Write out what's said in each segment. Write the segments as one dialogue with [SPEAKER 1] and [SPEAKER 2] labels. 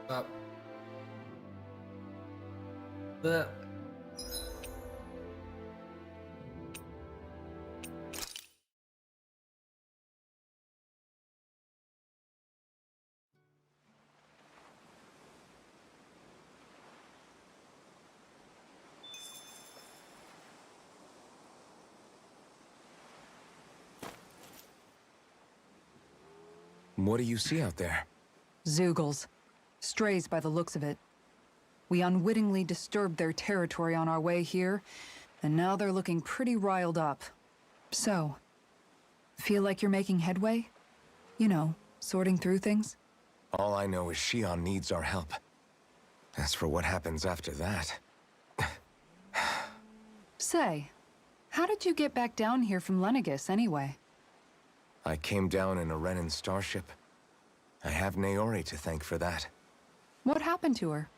[SPEAKER 1] Uh, the
[SPEAKER 2] What do you see out there?
[SPEAKER 3] Zeugles. Strays by the looks of it. We unwittingly disturbed their territory on our way here, and now they're looking pretty riled up. So, feel like you're making headway? You know, sorting through things?
[SPEAKER 2] All I know is Shion needs our help. As for what happens after that...
[SPEAKER 3] Say, how did you get back down here from Lenegis anyway?
[SPEAKER 2] I came down in a Renan starship. I have Naori to thank for that.
[SPEAKER 3] What happened to her?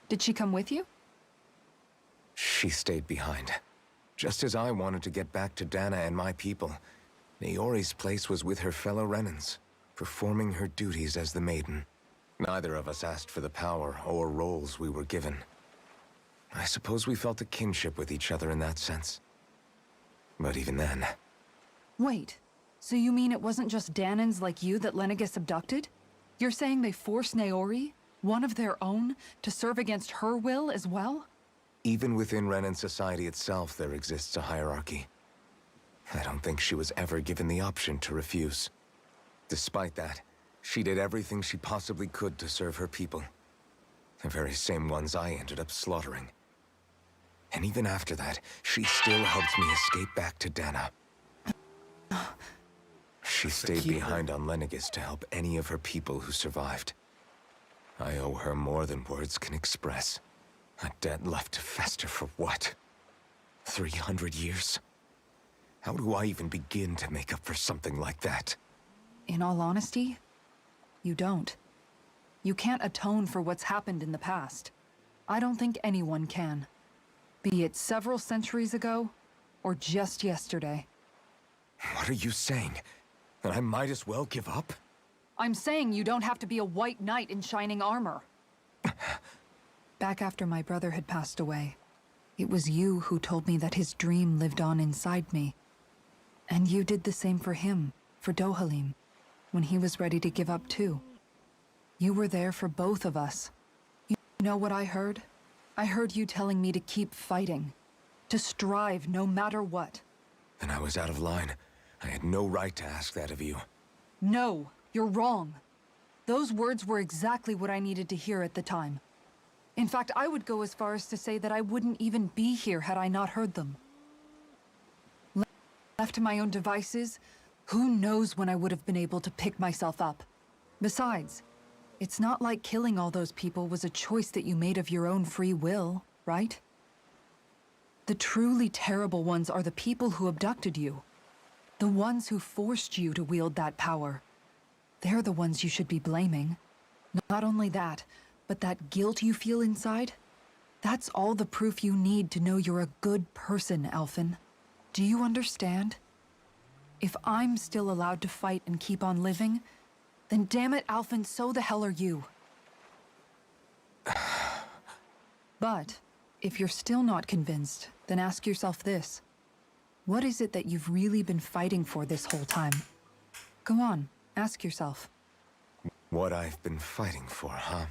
[SPEAKER 3] Did she come with you?
[SPEAKER 2] She stayed behind. Just as I wanted to get back to Dana and my people, Naori's place was with her fellow Renans, performing her duties as the Maiden. Neither of us asked for the power or roles we were given. I suppose we felt a kinship with each other in that sense. But even then...
[SPEAKER 3] Wait, so you mean it wasn't just Danans like you that Lenegis abducted? You're saying they forced Naori, one of their own, to serve against her will as well?
[SPEAKER 2] Even within Renan society itself, there exists a hierarchy. I don't think she was ever given the option to refuse. Despite that, she did everything she possibly could to serve her people. The very same ones I ended up slaughtering. And even after that, she still helped me escape back to Dana. She stayed behind on Lenegis to help any of her people who survived. I owe her more than words can express. A debt left to fester for what? 300 years? How do I even begin to make up for something like that?
[SPEAKER 3] In all honesty, you don't. You can't atone for what's happened in the past. I don't think anyone can. Be it several centuries ago, or just yesterday.
[SPEAKER 2] What are you saying? That I might as well give up?
[SPEAKER 3] I'm saying you don't have to be a white knight in shining armor. Back after my brother had passed away, it was you who told me that his dream lived on inside me. And you did the same for him, for Dohalim, when he was ready to give up too. You were there for both of us. You know what I heard? I heard you telling me to keep fighting. To strive no matter what.
[SPEAKER 2] Then I was out of line. I had no right to ask that of you.
[SPEAKER 3] No, you're wrong. Those words were exactly what I needed to hear at the time. In fact, I would go as far as to say that I wouldn't even be here had I not heard them. Left to my own devices, who knows when I would have been able to pick myself up. Besides, it's not like killing all those people was a choice that you made of your own free will, right? The truly terrible ones are the people who abducted you. The ones who forced you to wield that power. They're the ones you should be blaming. Not only that, but that guilt you feel inside, that's all the proof you need to know you're a good person, Alphen. Do you understand? If I'm still allowed to fight and keep on living, then damn it, Alphen, so the hell are you. But, if you're still not convinced, then ask yourself this. What is it that you've really been fighting for this whole time? Go on, ask yourself.
[SPEAKER 2] What I've been fighting for, huh?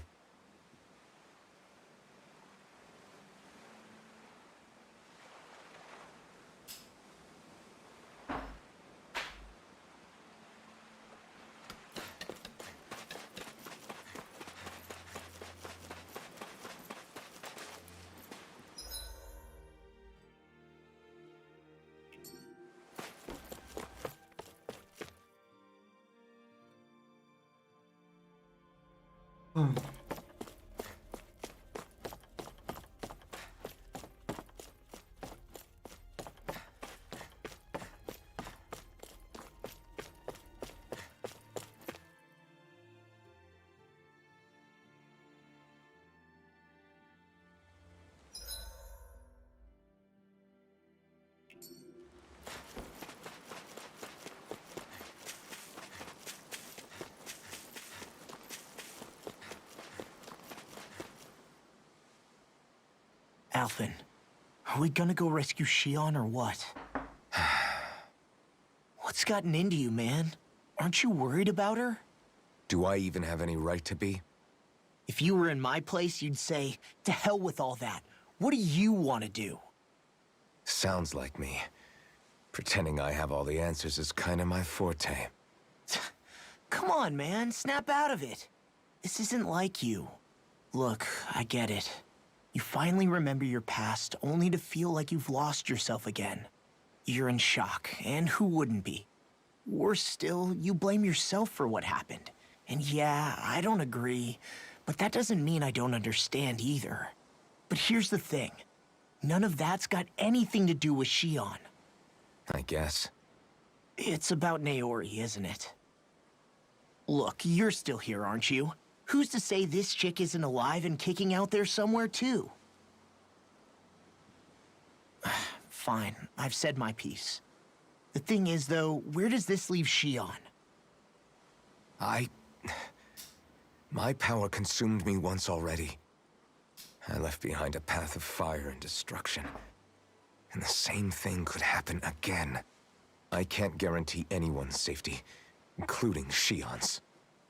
[SPEAKER 1] Alphen, are we gonna go rescue Shion or what? What's gotten into you, man? Aren't you worried about her?
[SPEAKER 2] Do I even have any right to be?
[SPEAKER 1] If you were in my place, you'd say, to hell with all that. What do you want to do?
[SPEAKER 2] Sounds like me. Pretending I have all the answers is kind of my forte.
[SPEAKER 1] Come on, man. Snap out of it. This isn't like you. Look, I get it. You finally remember your past, only to feel like you've lost yourself again. You're in shock, and who wouldn't be? Worse still, you blame yourself for what happened. And yeah, I don't agree, but that doesn't mean I don't understand either. But here's the thing. None of that's got anything to do with Shion.
[SPEAKER 2] I guess.
[SPEAKER 1] It's about Naori, isn't it? Look, you're still here, aren't you? Who's to say this chick isn't alive and kicking out there somewhere, too? Fine, I've said my piece. The thing is, though, where does this leave Shion?
[SPEAKER 2] My power consumed me once already. I left behind a path of fire and destruction. And the same thing could happen again. I can't guarantee anyone's safety, including Shion's.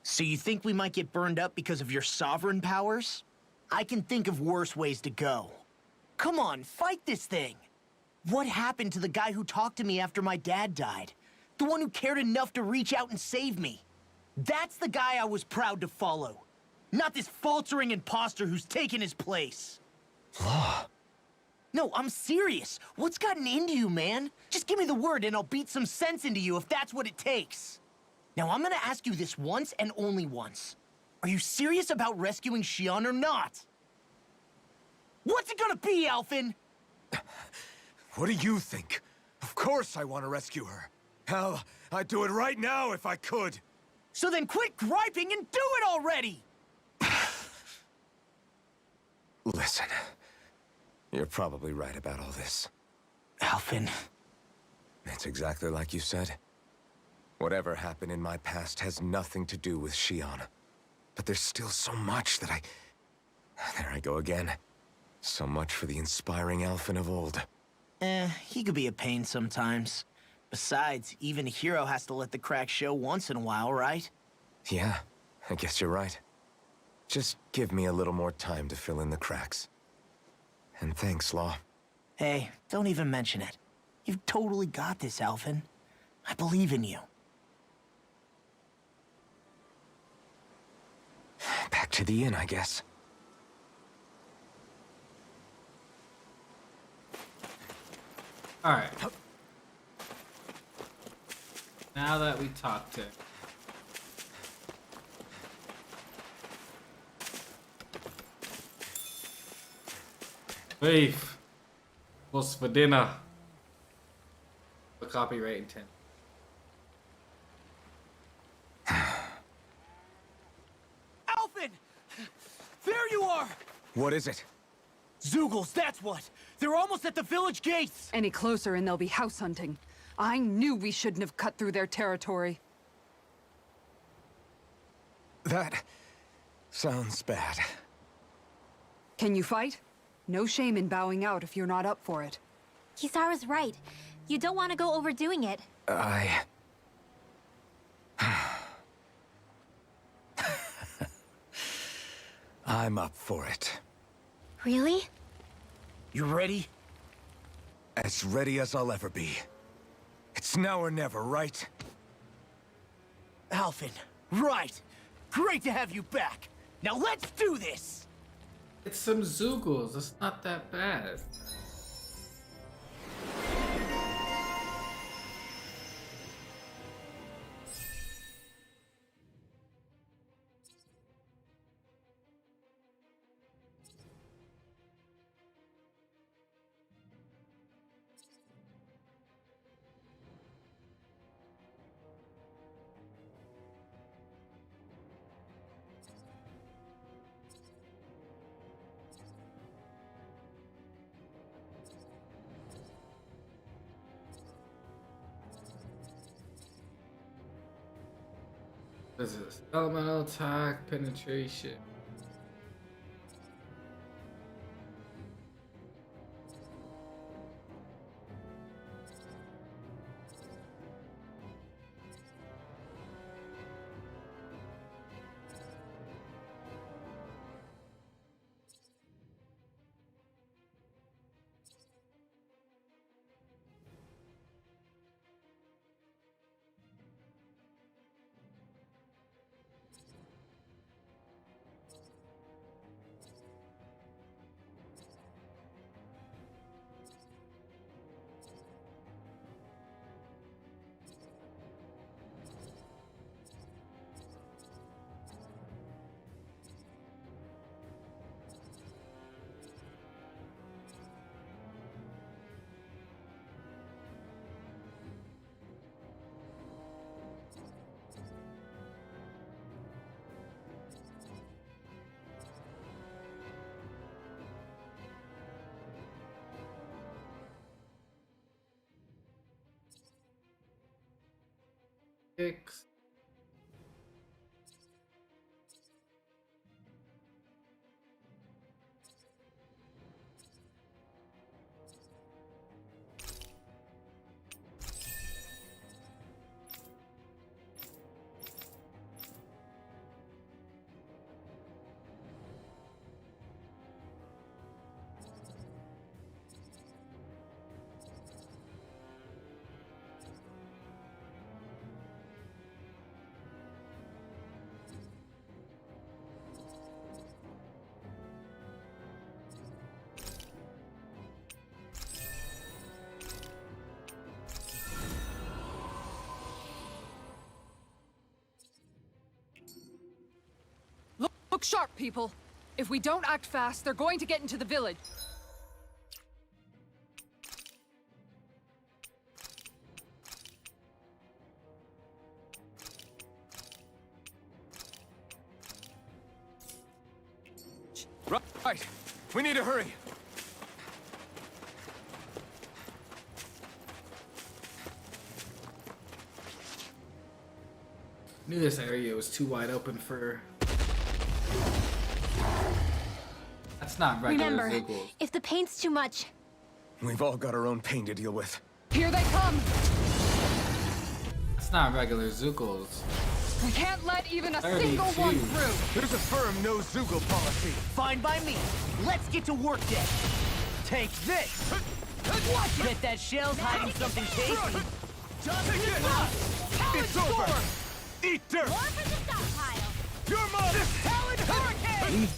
[SPEAKER 1] So you think we might get burned up because of your sovereign powers? I can think of worse ways to go. Come on, fight this thing! What happened to the guy who talked to me after my dad died? The one who cared enough to reach out and save me? That's the guy I was proud to follow. Not this faltering imposter who's taken his place.
[SPEAKER 2] Law.
[SPEAKER 1] No, I'm serious. What's gotten into you, man? Just give me the word and I'll beat some sense into you if that's what it takes. Now, I'm gonna ask you this once and only once. Are you serious about rescuing Shion or not? What's it gonna be, Alphen?
[SPEAKER 2] What do you think? Of course I want to rescue her. Hell, I'd do it right now if I could.
[SPEAKER 1] So then quit griping and do it already!
[SPEAKER 2] Listen, you're probably right about all this.
[SPEAKER 1] Alphen.
[SPEAKER 2] It's exactly like you said. Whatever happened in my past has nothing to do with Shion. But there's still so much that There I go again. So much for the inspiring Alphen of old.
[SPEAKER 1] He could be a pain sometimes. Besides, even a hero has to let the cracks show once in a while, right?
[SPEAKER 2] Yeah, I guess you're right. Just give me a little more time to fill in the cracks. And thanks, Law.
[SPEAKER 1] Hey, don't even mention it. You've totally got this, Alphen. I believe in you.
[SPEAKER 2] Back to the inn, I guess.
[SPEAKER 4] Alright. Now that we talked to Beef. What's for dinner? For copyright intent.
[SPEAKER 1] Alphen! There you are!
[SPEAKER 2] What is it?
[SPEAKER 1] Zeugles, that's what! They're almost at the village gates!
[SPEAKER 3] Any closer and they'll be house hunting. I knew we shouldn't have cut through their territory.
[SPEAKER 2] That sounds bad.
[SPEAKER 3] Can you fight? No shame in bowing out if you're not up for it.
[SPEAKER 5] Kisara's right. You don't want to go overdoing it.
[SPEAKER 2] I'm up for it.
[SPEAKER 5] Really?
[SPEAKER 1] You ready?
[SPEAKER 2] As ready as I'll ever be. It's now or never, right?
[SPEAKER 1] Alphen, right! Great to have you back! Now let's do this!
[SPEAKER 4] It's some Zeugles. It's not that bad. This is elemental attack, penetration. Fix.
[SPEAKER 3] Look sharp, people. If we don't act fast, they're going to get into the village.
[SPEAKER 2] Right. We need to hurry.
[SPEAKER 4] Knew this area was too wide open for. That's not regular
[SPEAKER 5] Remember,
[SPEAKER 4] Zoogles.
[SPEAKER 5] if the pain's too much,
[SPEAKER 2] We've all got our own pain to deal with.
[SPEAKER 3] Here they come!
[SPEAKER 4] That's not regular Zoogles.
[SPEAKER 3] I can't let even a
[SPEAKER 4] 32.
[SPEAKER 3] single one through!
[SPEAKER 2] There's a firm no Zoogle policy.
[SPEAKER 1] Fine by me. Let's get to work then. Take this. Bet that shell's hiding something tasty. Just
[SPEAKER 2] It's over. Eat dirt.
[SPEAKER 5] more for the stockpile.
[SPEAKER 2] Your mother.
[SPEAKER 1] Talon Hurricane!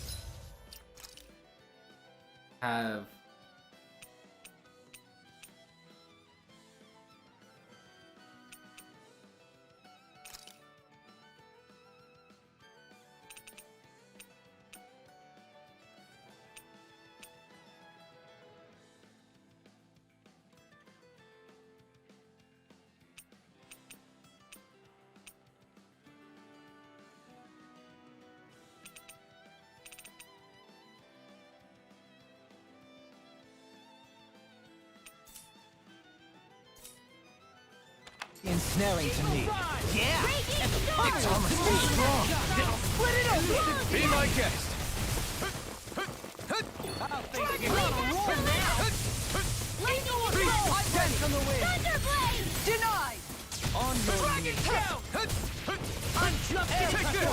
[SPEAKER 4] Have.
[SPEAKER 1] Ensnaring to me. Yeah!
[SPEAKER 5] Raging storm!
[SPEAKER 1] Split it open!
[SPEAKER 2] Be my guest.
[SPEAKER 5] Lightning
[SPEAKER 1] on the wind!
[SPEAKER 5] Thunderblade!
[SPEAKER 3] Denied!
[SPEAKER 1] On your knees. I'm just
[SPEAKER 2] Take this.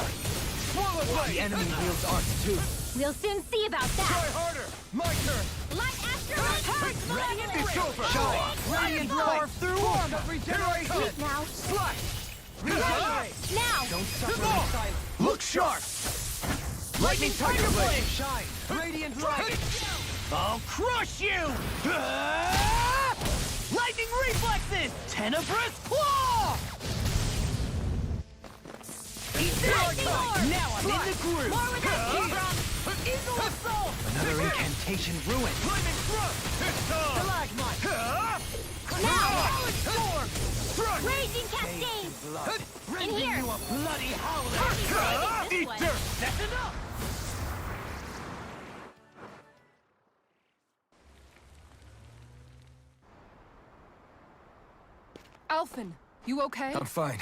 [SPEAKER 2] Swallow
[SPEAKER 1] The
[SPEAKER 2] blade.
[SPEAKER 1] enemy wields arts too.
[SPEAKER 5] We'll soon see about
[SPEAKER 2] Try
[SPEAKER 5] that!
[SPEAKER 2] harder. My turn.
[SPEAKER 5] Light asteroid!
[SPEAKER 2] It's over.
[SPEAKER 1] Radiant roar through orb!
[SPEAKER 2] Here I come.
[SPEAKER 5] Speak now!
[SPEAKER 2] Slash.
[SPEAKER 5] Now!
[SPEAKER 1] Don't suffer in silence.
[SPEAKER 2] Look sharp. Lightning tiger blade.
[SPEAKER 1] Shine! Radiant dragon! I'll crush you! Lightning reflexes! Tenebrous claw!
[SPEAKER 5] Lightning orb!
[SPEAKER 1] Now I'm in the groove!
[SPEAKER 5] More where that came from!
[SPEAKER 1] Eagle assault! Another incantation ruined.
[SPEAKER 2] Lightning thrust. It's on.
[SPEAKER 1] Stalagmite!
[SPEAKER 5] Now!
[SPEAKER 1] Storm!
[SPEAKER 5] Raging cascade!
[SPEAKER 1] Blood!
[SPEAKER 5] In here!
[SPEAKER 1] You a bloody howler!
[SPEAKER 5] This
[SPEAKER 2] Eat
[SPEAKER 5] one.
[SPEAKER 2] dirt.
[SPEAKER 1] That's enough!
[SPEAKER 3] Alphen, you okay?
[SPEAKER 2] I'm fine.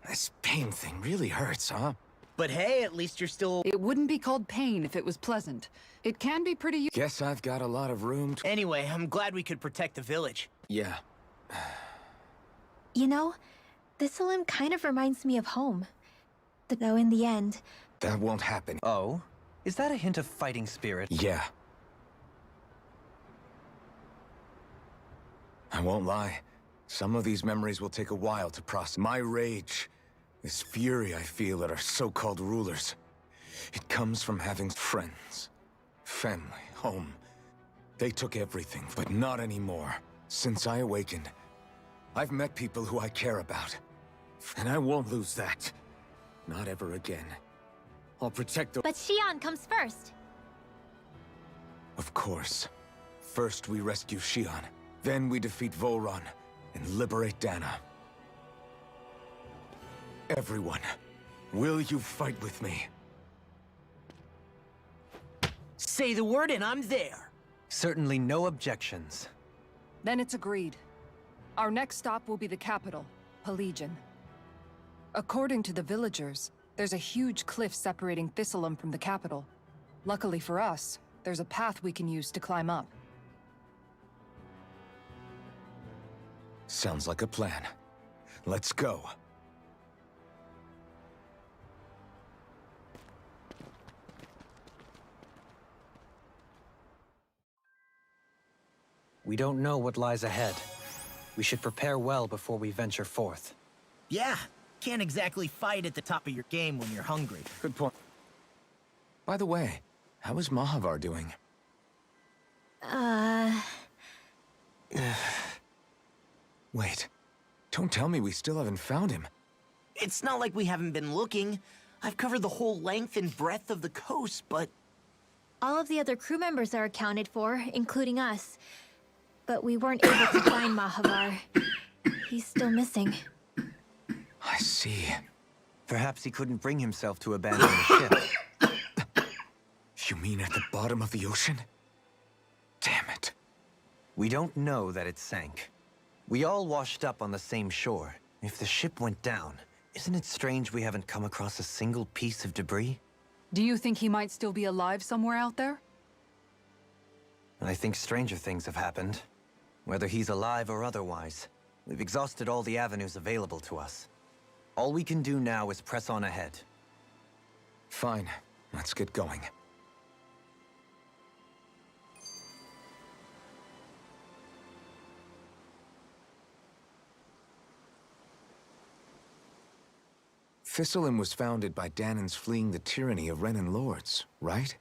[SPEAKER 2] This pain thing really hurts, huh?
[SPEAKER 1] But hey, at least you're still...
[SPEAKER 3] It wouldn't be called pain if it was pleasant. It can be pretty...
[SPEAKER 2] Guess I've got a lot of room to...
[SPEAKER 1] Anyway, I'm glad we could protect the village.
[SPEAKER 2] Yeah.
[SPEAKER 5] You know, this limb kind of reminds me of home. Though in the end,
[SPEAKER 2] That won't happen.
[SPEAKER 6] Oh? Is that a hint of fighting spirit?
[SPEAKER 2] Yeah. I won't lie. Some of these memories will take a while to process. My rage, this fury I feel at our so-called rulers, it comes from having friends, family, home. They took everything, but not anymore. Since I awakened, I've met people who I care about. And I won't lose that. Not ever again. I'll protect the...
[SPEAKER 5] but Xion comes first.
[SPEAKER 2] Of course. First we rescue Xion, then we defeat Volron and liberate Dana. Everyone, will you fight with me?
[SPEAKER 1] Say the word and I'm there.
[SPEAKER 6] Certainly no objections.
[SPEAKER 3] Then it's agreed. Our next stop will be the capital, Pelegion. According to the villagers, there's a huge cliff separating Thistleum from the capital. Luckily for us, there's a path we can use to climb up.
[SPEAKER 2] Sounds like a plan. Let's go.
[SPEAKER 6] We don't know what lies ahead. We should prepare well before we venture forth.
[SPEAKER 1] Yeah, can't exactly fight at the top of your game when you're hungry.
[SPEAKER 2] Good point. By the way, how is Mahavar doing? Wait. Don't tell me we still haven't found him.
[SPEAKER 1] It's not like we haven't been looking. I've covered the whole length and breadth of the coast, but
[SPEAKER 5] All of the other crew members are accounted for, including us. But we weren't able to find Mahavar. He's still missing.
[SPEAKER 2] I see.
[SPEAKER 6] Perhaps he couldn't bring himself to abandon the ship.
[SPEAKER 2] You mean at the bottom of the ocean? Damn it.
[SPEAKER 6] We don't know that it sank. We all washed up on the same shore. If the ship went down, isn't it strange we haven't come across a single piece of debris?
[SPEAKER 3] Do you think he might still be alive somewhere out there?
[SPEAKER 6] I think stranger things have happened. Whether he's alive or otherwise, we've exhausted all the avenues available to us. All we can do now is press on ahead.
[SPEAKER 2] Fine. Let's get going. Thistleum was founded by Danans fleeing the tyranny of Renan lords, right?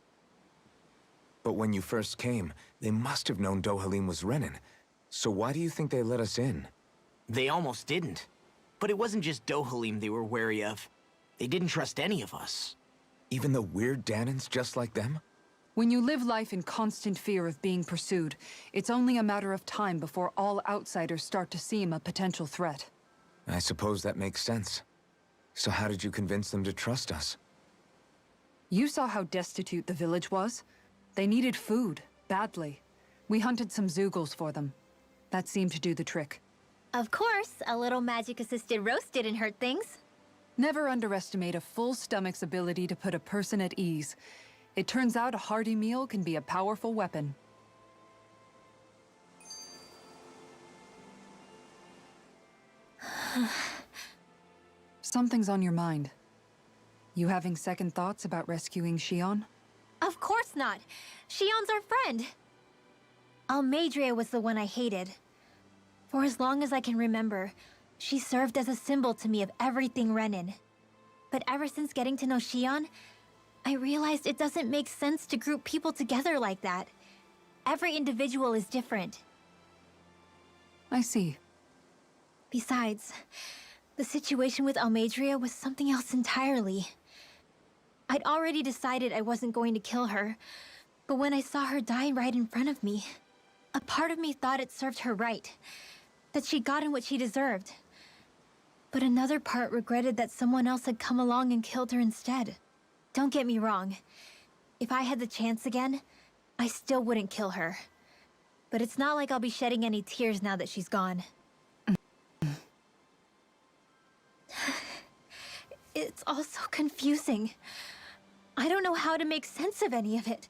[SPEAKER 2] But when you first came, they must have known Dohalim was Renan. So why do you think they let us in?
[SPEAKER 1] they almost didn't. But it wasn't just Dohalim they were wary of. They didn't trust any of us.
[SPEAKER 2] Even the weird Danans just like them?
[SPEAKER 3] When you live life in constant fear of being pursued, it's only a matter of time before all outsiders start to seem a potential threat.
[SPEAKER 2] I suppose that makes sense. So how did you convince them to trust us?
[SPEAKER 3] You saw how destitute the village was. They needed food, badly. We hunted some Zeugles for them. That seemed to do the trick.
[SPEAKER 5] Of course, a little magic-assisted roast didn't hurt things.
[SPEAKER 3] Never underestimate a full stomach's ability to put a person at ease. It turns out a hearty meal can be a powerful weapon. Something's on your mind. You having second thoughts about rescuing Shion?
[SPEAKER 5] Of course not. Shion's our friend. Almeidrea was the one I hated. For as long as I can remember, she served as a symbol to me of everything Renan. But ever since getting to know Shion, I realized it doesn't make sense to group people together like that. Every individual is different.
[SPEAKER 3] I see.
[SPEAKER 5] Besides, the situation with Almeidrea was something else entirely. I'd already decided I wasn't going to kill her, but when I saw her die right in front of me, a part of me thought it served her right, that she'd gotten what she deserved. But another part regretted that someone else had come along and killed her instead. Don't get me wrong. If I had the chance again, I still wouldn't kill her. But it's not like I'll be shedding any tears now that she's gone. It's all so confusing. I don't know how to make sense of any of it.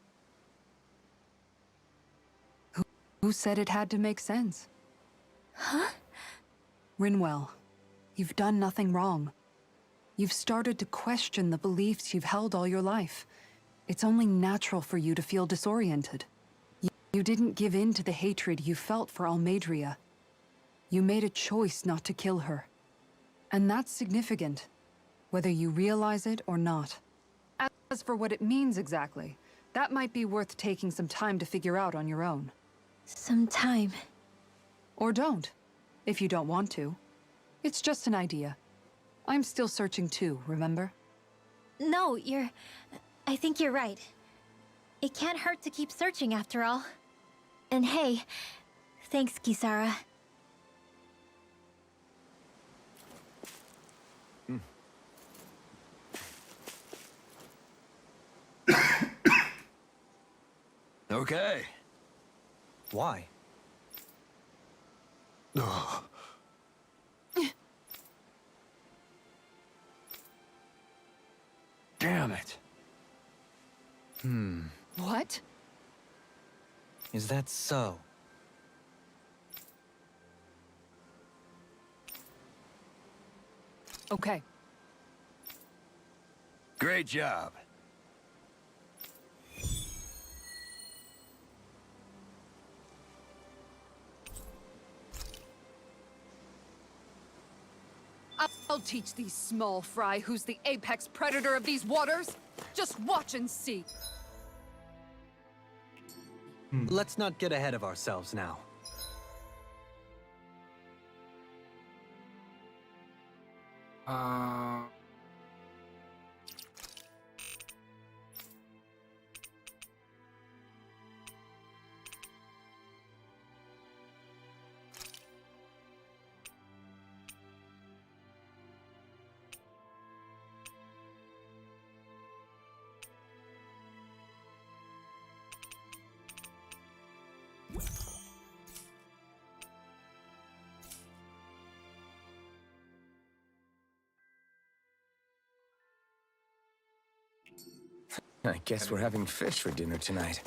[SPEAKER 3] Who said it had to make sense?
[SPEAKER 5] Huh?
[SPEAKER 3] Rinwell, you've done nothing wrong. You've started to question the beliefs you've held all your life. It's only natural for you to feel disoriented. You didn't give in to the hatred you felt for Almeidrea. You made a choice not to kill her. And that's significant, whether you realize it or not. As for what it means exactly, that might be worth taking some time to figure out on your own.
[SPEAKER 5] Some time.
[SPEAKER 3] Or don't, if you don't want to. It's just an idea. I'm still searching too, remember?
[SPEAKER 5] No, I think you're right. It can't hurt to keep searching after all. And hey, thanks, Kisara.
[SPEAKER 6] Okay. Why?
[SPEAKER 2] Damn it.
[SPEAKER 3] What?
[SPEAKER 6] Is that so?
[SPEAKER 3] Okay.
[SPEAKER 2] Great job.
[SPEAKER 3] I'll teach these small fry who's the apex predator of these waters. Just watch and see.
[SPEAKER 6] Let's not get ahead of ourselves now.
[SPEAKER 4] Uh,
[SPEAKER 2] I guess we're having fish for dinner tonight.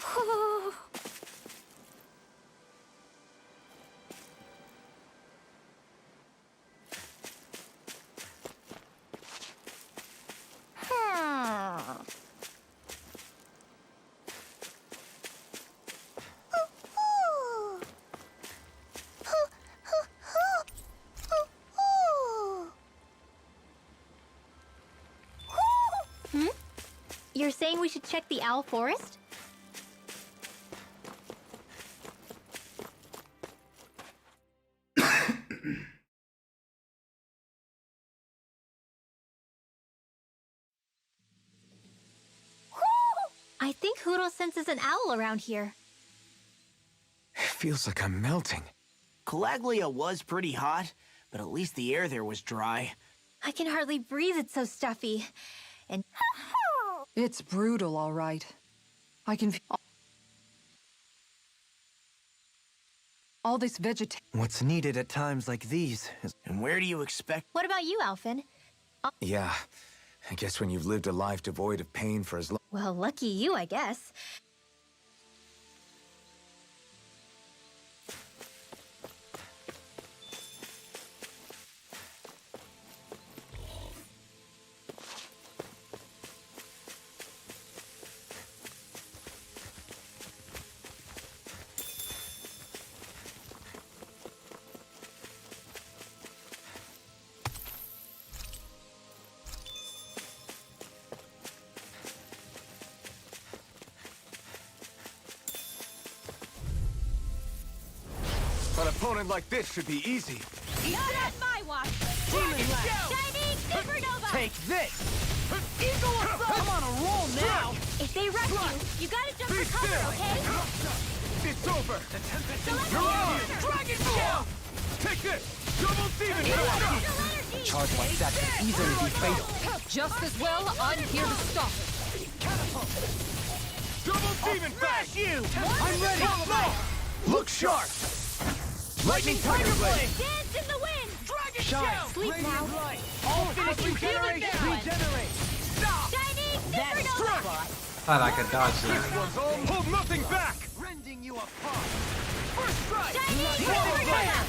[SPEAKER 5] You're saying we should check the owl forest? I think Huro senses an owl around here.
[SPEAKER 2] It feels like I'm melting.
[SPEAKER 1] Calaglia was pretty hot, but at least the air there was dry.
[SPEAKER 5] I can hardly breathe, it's so stuffy. And
[SPEAKER 3] It's brutal, all right. I can feel all this vegetation.
[SPEAKER 6] What's needed at times like these is...
[SPEAKER 1] And where do you expect?
[SPEAKER 5] what about you, Alphen?
[SPEAKER 2] Yeah, I guess when you've lived a life devoid of pain for as long...
[SPEAKER 5] Well, lucky you, I guess.
[SPEAKER 2] An opponent like this should be easy.
[SPEAKER 5] Not on my watch! Shining Supernova!
[SPEAKER 1] Take this! Eagle assault! I'm on a roll now!
[SPEAKER 5] If they rush you gotta jump for cover, okay?
[SPEAKER 2] It's over!
[SPEAKER 5] You're on!
[SPEAKER 1] Dragon Shell!
[SPEAKER 2] Take this! Double demon!
[SPEAKER 6] A charge like that could easily be fatal.
[SPEAKER 3] Just as well, I'm here to stop it.
[SPEAKER 2] Double demon
[SPEAKER 1] Smash you!
[SPEAKER 2] I'm ready! Look sharp! Lightning Tiger Blade!
[SPEAKER 5] Dance in the wind!
[SPEAKER 1] Dragon
[SPEAKER 2] Shine.
[SPEAKER 1] Shell!
[SPEAKER 5] Sleep now.
[SPEAKER 1] All finished regeneration!
[SPEAKER 2] Regenerate!
[SPEAKER 1] Stop!
[SPEAKER 5] Shining
[SPEAKER 1] That's
[SPEAKER 5] Supernova!
[SPEAKER 1] spot!
[SPEAKER 4] thought I could dodge that.
[SPEAKER 2] Hold nothing back!
[SPEAKER 6] Rending you apart!
[SPEAKER 1] First strike!
[SPEAKER 5] Shining
[SPEAKER 1] Double
[SPEAKER 5] Supernova!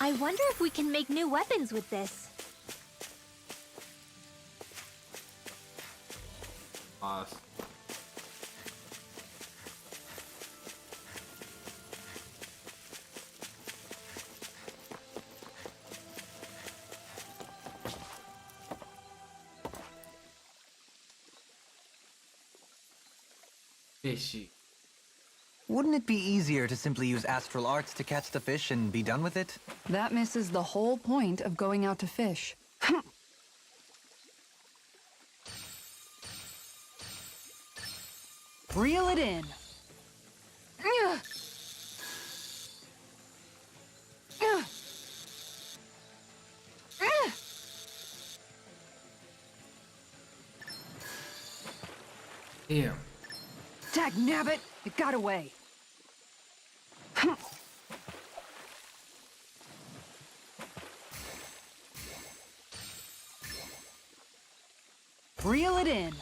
[SPEAKER 5] I wonder if we can make new weapons with this.
[SPEAKER 4] Pause. Fishy.
[SPEAKER 6] Wouldn't it be easier to simply use astral arts to catch the fish and be done with it?
[SPEAKER 3] That misses the whole point of going out to fish. Reel it in.
[SPEAKER 4] Damn.
[SPEAKER 3] Dagnabbit! It got away. Reel it in.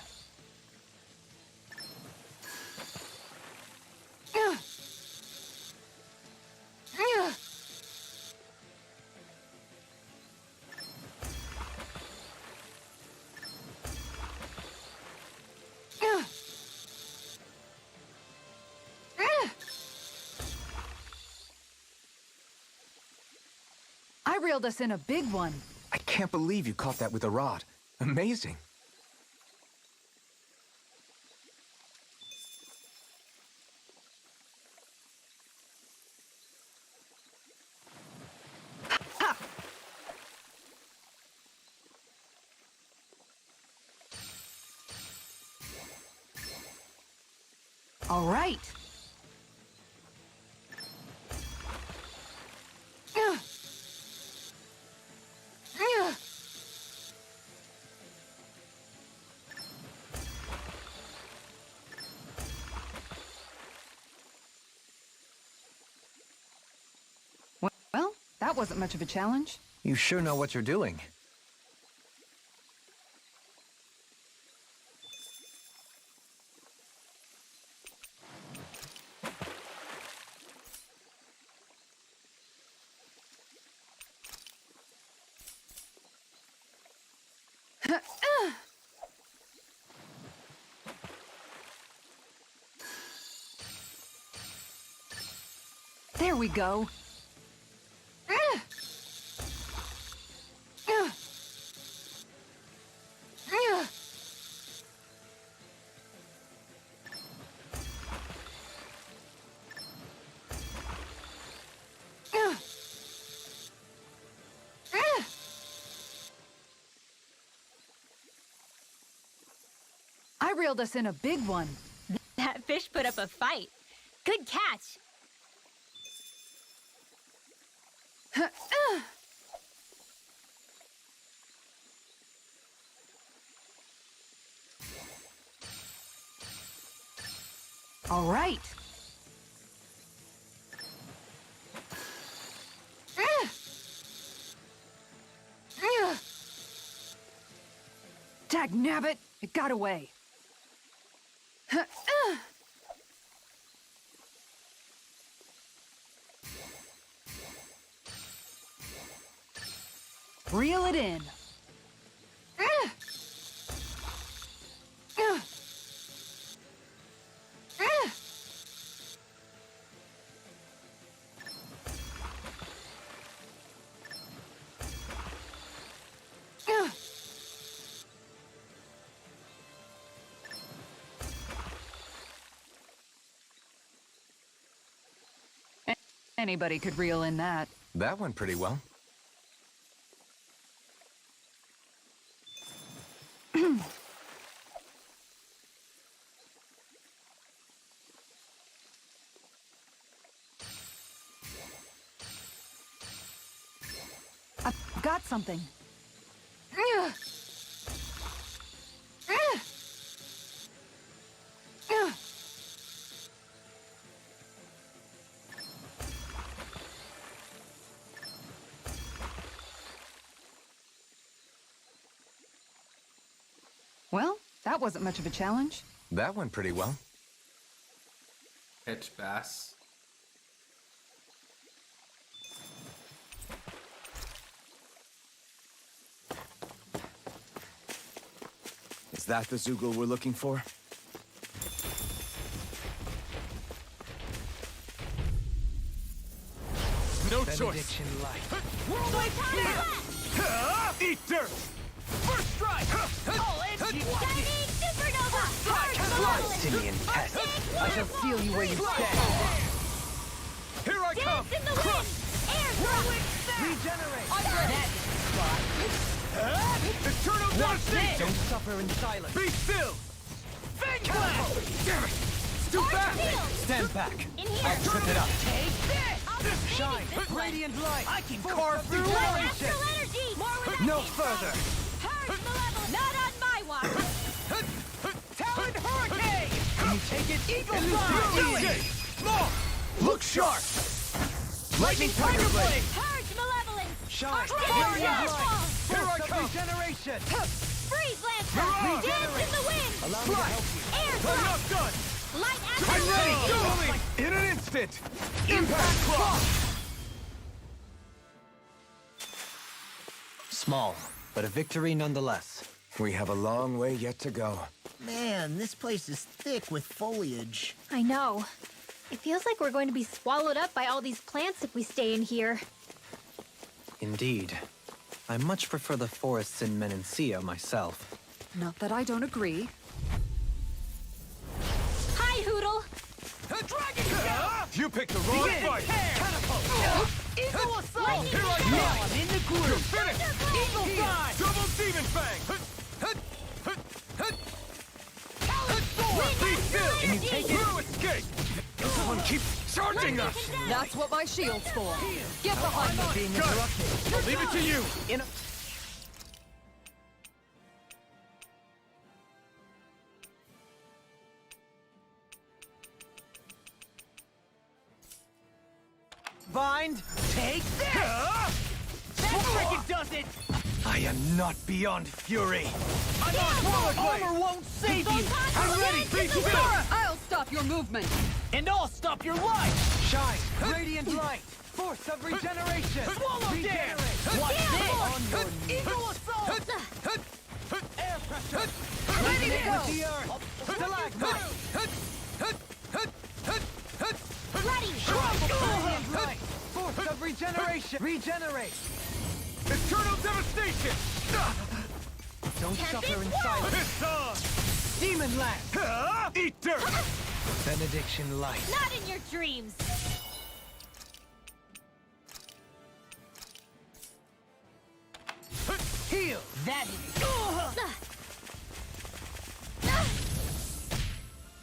[SPEAKER 3] I reeled us in a big one.
[SPEAKER 2] I can't believe you caught that with a rod. Amazing.
[SPEAKER 3] All right. Well, that wasn't much of a challenge.
[SPEAKER 6] You sure know what you're doing.
[SPEAKER 3] There we go. I reeled us in a big one.
[SPEAKER 5] That fish put up a fight. Good catch.
[SPEAKER 3] All right. Dagnabbit! It got away. Reel it in. Anybody could reel in that.
[SPEAKER 2] That went pretty well.
[SPEAKER 3] I've got something. Well, that wasn't much of a challenge.
[SPEAKER 2] That went pretty well.
[SPEAKER 4] Pitch bass.
[SPEAKER 7] Is that the Zoogle we're looking for?
[SPEAKER 2] No choice.
[SPEAKER 7] Eat dirt! First strike!
[SPEAKER 5] Shining Supernova! Hard Malevolence!
[SPEAKER 6] Simian pest. I shall feel you where you stand.
[SPEAKER 7] Here I come!
[SPEAKER 5] Dance in the wind! Air drop!
[SPEAKER 6] Regenerate.
[SPEAKER 7] Eternal Dynasty!
[SPEAKER 6] Don't suffer in silence.
[SPEAKER 7] Be still! Fang Blast! Damn it! It's too fast!
[SPEAKER 6] Stand back.
[SPEAKER 5] In here!
[SPEAKER 6] I'll trip it up.
[SPEAKER 5] Take this!
[SPEAKER 6] Shine. Radiant light. I can carve through
[SPEAKER 5] Astral
[SPEAKER 6] ocean.
[SPEAKER 5] energy! More with
[SPEAKER 6] No
[SPEAKER 5] that
[SPEAKER 6] further.
[SPEAKER 5] Purge Malevolence! Not on my watch!
[SPEAKER 6] Talon Hurricane. Can you take it? Eagle
[SPEAKER 7] Okay! Small! Look sharp!
[SPEAKER 6] Lightning Tiger Blade.
[SPEAKER 5] Purge Malevolence!
[SPEAKER 6] Shine.
[SPEAKER 5] Radiant
[SPEAKER 6] Radiant
[SPEAKER 5] Wall!
[SPEAKER 6] light.
[SPEAKER 7] Here I
[SPEAKER 6] Force of
[SPEAKER 7] come.
[SPEAKER 6] regeneration.
[SPEAKER 5] Freeze Lancer! Dance in the wind!
[SPEAKER 6] Allow me to help you.
[SPEAKER 5] Air
[SPEAKER 7] I'm
[SPEAKER 5] drop!
[SPEAKER 7] not done!
[SPEAKER 5] Light
[SPEAKER 7] I'm ready!
[SPEAKER 5] action!
[SPEAKER 7] Go! In an instant! Impact clock!
[SPEAKER 6] Small, but a victory nonetheless.
[SPEAKER 2] We have a long way yet to go.
[SPEAKER 1] Man, this place is thick with foliage.
[SPEAKER 5] I know. It feels like we're going to be swallowed up by all these plants if we stay in here.
[SPEAKER 6] Indeed. I much prefer the forests in Menancia myself.
[SPEAKER 3] Not that I don't agree.
[SPEAKER 5] Hi, Hoodle!
[SPEAKER 7] Dragon Shell! You picked the wrong fight! Catapult!
[SPEAKER 5] Eagle Assault!
[SPEAKER 7] Here I come! I'm in the groove! You're finished!
[SPEAKER 5] Eagle
[SPEAKER 7] Fly! Double Demon Fang! Be still!
[SPEAKER 5] Can you take it?
[SPEAKER 7] No escape! This one keeps charging us!
[SPEAKER 3] That's what my shield's for. Get behind me.
[SPEAKER 6] Being interrupted.
[SPEAKER 7] I'll leave it to you!
[SPEAKER 6] Bind!
[SPEAKER 7] Take this! That freaking does it!
[SPEAKER 6] I am not beyond fury.
[SPEAKER 7] I'm on rollerblade!
[SPEAKER 6] Armor won't save you!
[SPEAKER 7] I'm ready! Be still!
[SPEAKER 3] I'll stop your movement.
[SPEAKER 7] And I'll stop your life!
[SPEAKER 6] Shine! Radiant light! Force of regeneration!
[SPEAKER 7] Swallow dare!
[SPEAKER 6] What's
[SPEAKER 5] Yeah.
[SPEAKER 6] this? On your knees.
[SPEAKER 7] Eagle Assault!
[SPEAKER 6] Air pressure!
[SPEAKER 3] Ready to go.
[SPEAKER 6] With the earth! Stalagmite!
[SPEAKER 5] Bloody!
[SPEAKER 6] Radiant light! Force of regeneration! Regenerate!
[SPEAKER 7] Eternal devastation!
[SPEAKER 6] Don't
[SPEAKER 5] Tempest
[SPEAKER 6] suffer in
[SPEAKER 5] Wall!
[SPEAKER 6] silence!
[SPEAKER 7] Piss on!
[SPEAKER 6] Demon land!
[SPEAKER 7] Eat dirt!
[SPEAKER 6] Benediction light!
[SPEAKER 5] Not in your dreams!
[SPEAKER 6] Heal!
[SPEAKER 7] That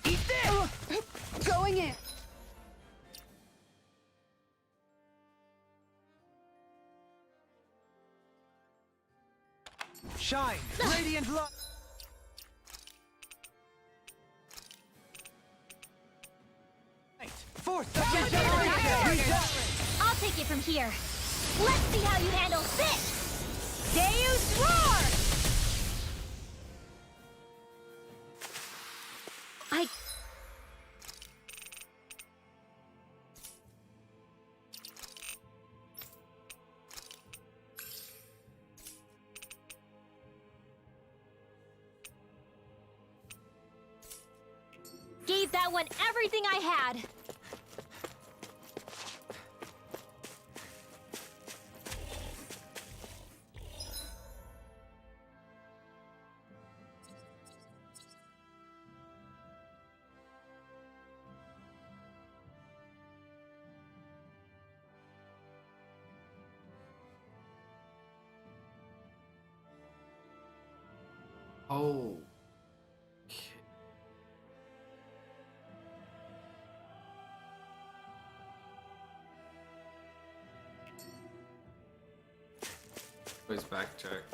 [SPEAKER 5] Eat this!
[SPEAKER 3] Going in.
[SPEAKER 6] Shine! Radiant light! Force of regeneration!
[SPEAKER 5] I'll take it from here. Let's see how you handle this! Deus Roar! I... Gave that one everything I had.
[SPEAKER 4] Oh. Please backtrack.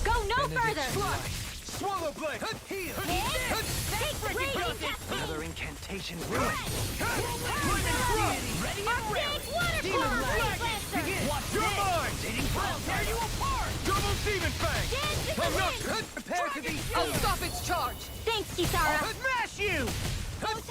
[SPEAKER 5] Go no further!
[SPEAKER 7] Swallow blade! Heal!
[SPEAKER 5] Take radiant testing!
[SPEAKER 6] Another incantation ruined!
[SPEAKER 7] Ready
[SPEAKER 5] Archaic waterfall! Freeze Lancer!
[SPEAKER 7] Watch your mind! I'll tear you apart! Double Demon Fang!
[SPEAKER 5] Dance in the
[SPEAKER 7] I'm not
[SPEAKER 5] wind!
[SPEAKER 6] Prepare to be
[SPEAKER 3] I'll stop its charge.
[SPEAKER 5] Thanks, Kisara!
[SPEAKER 7] smash you!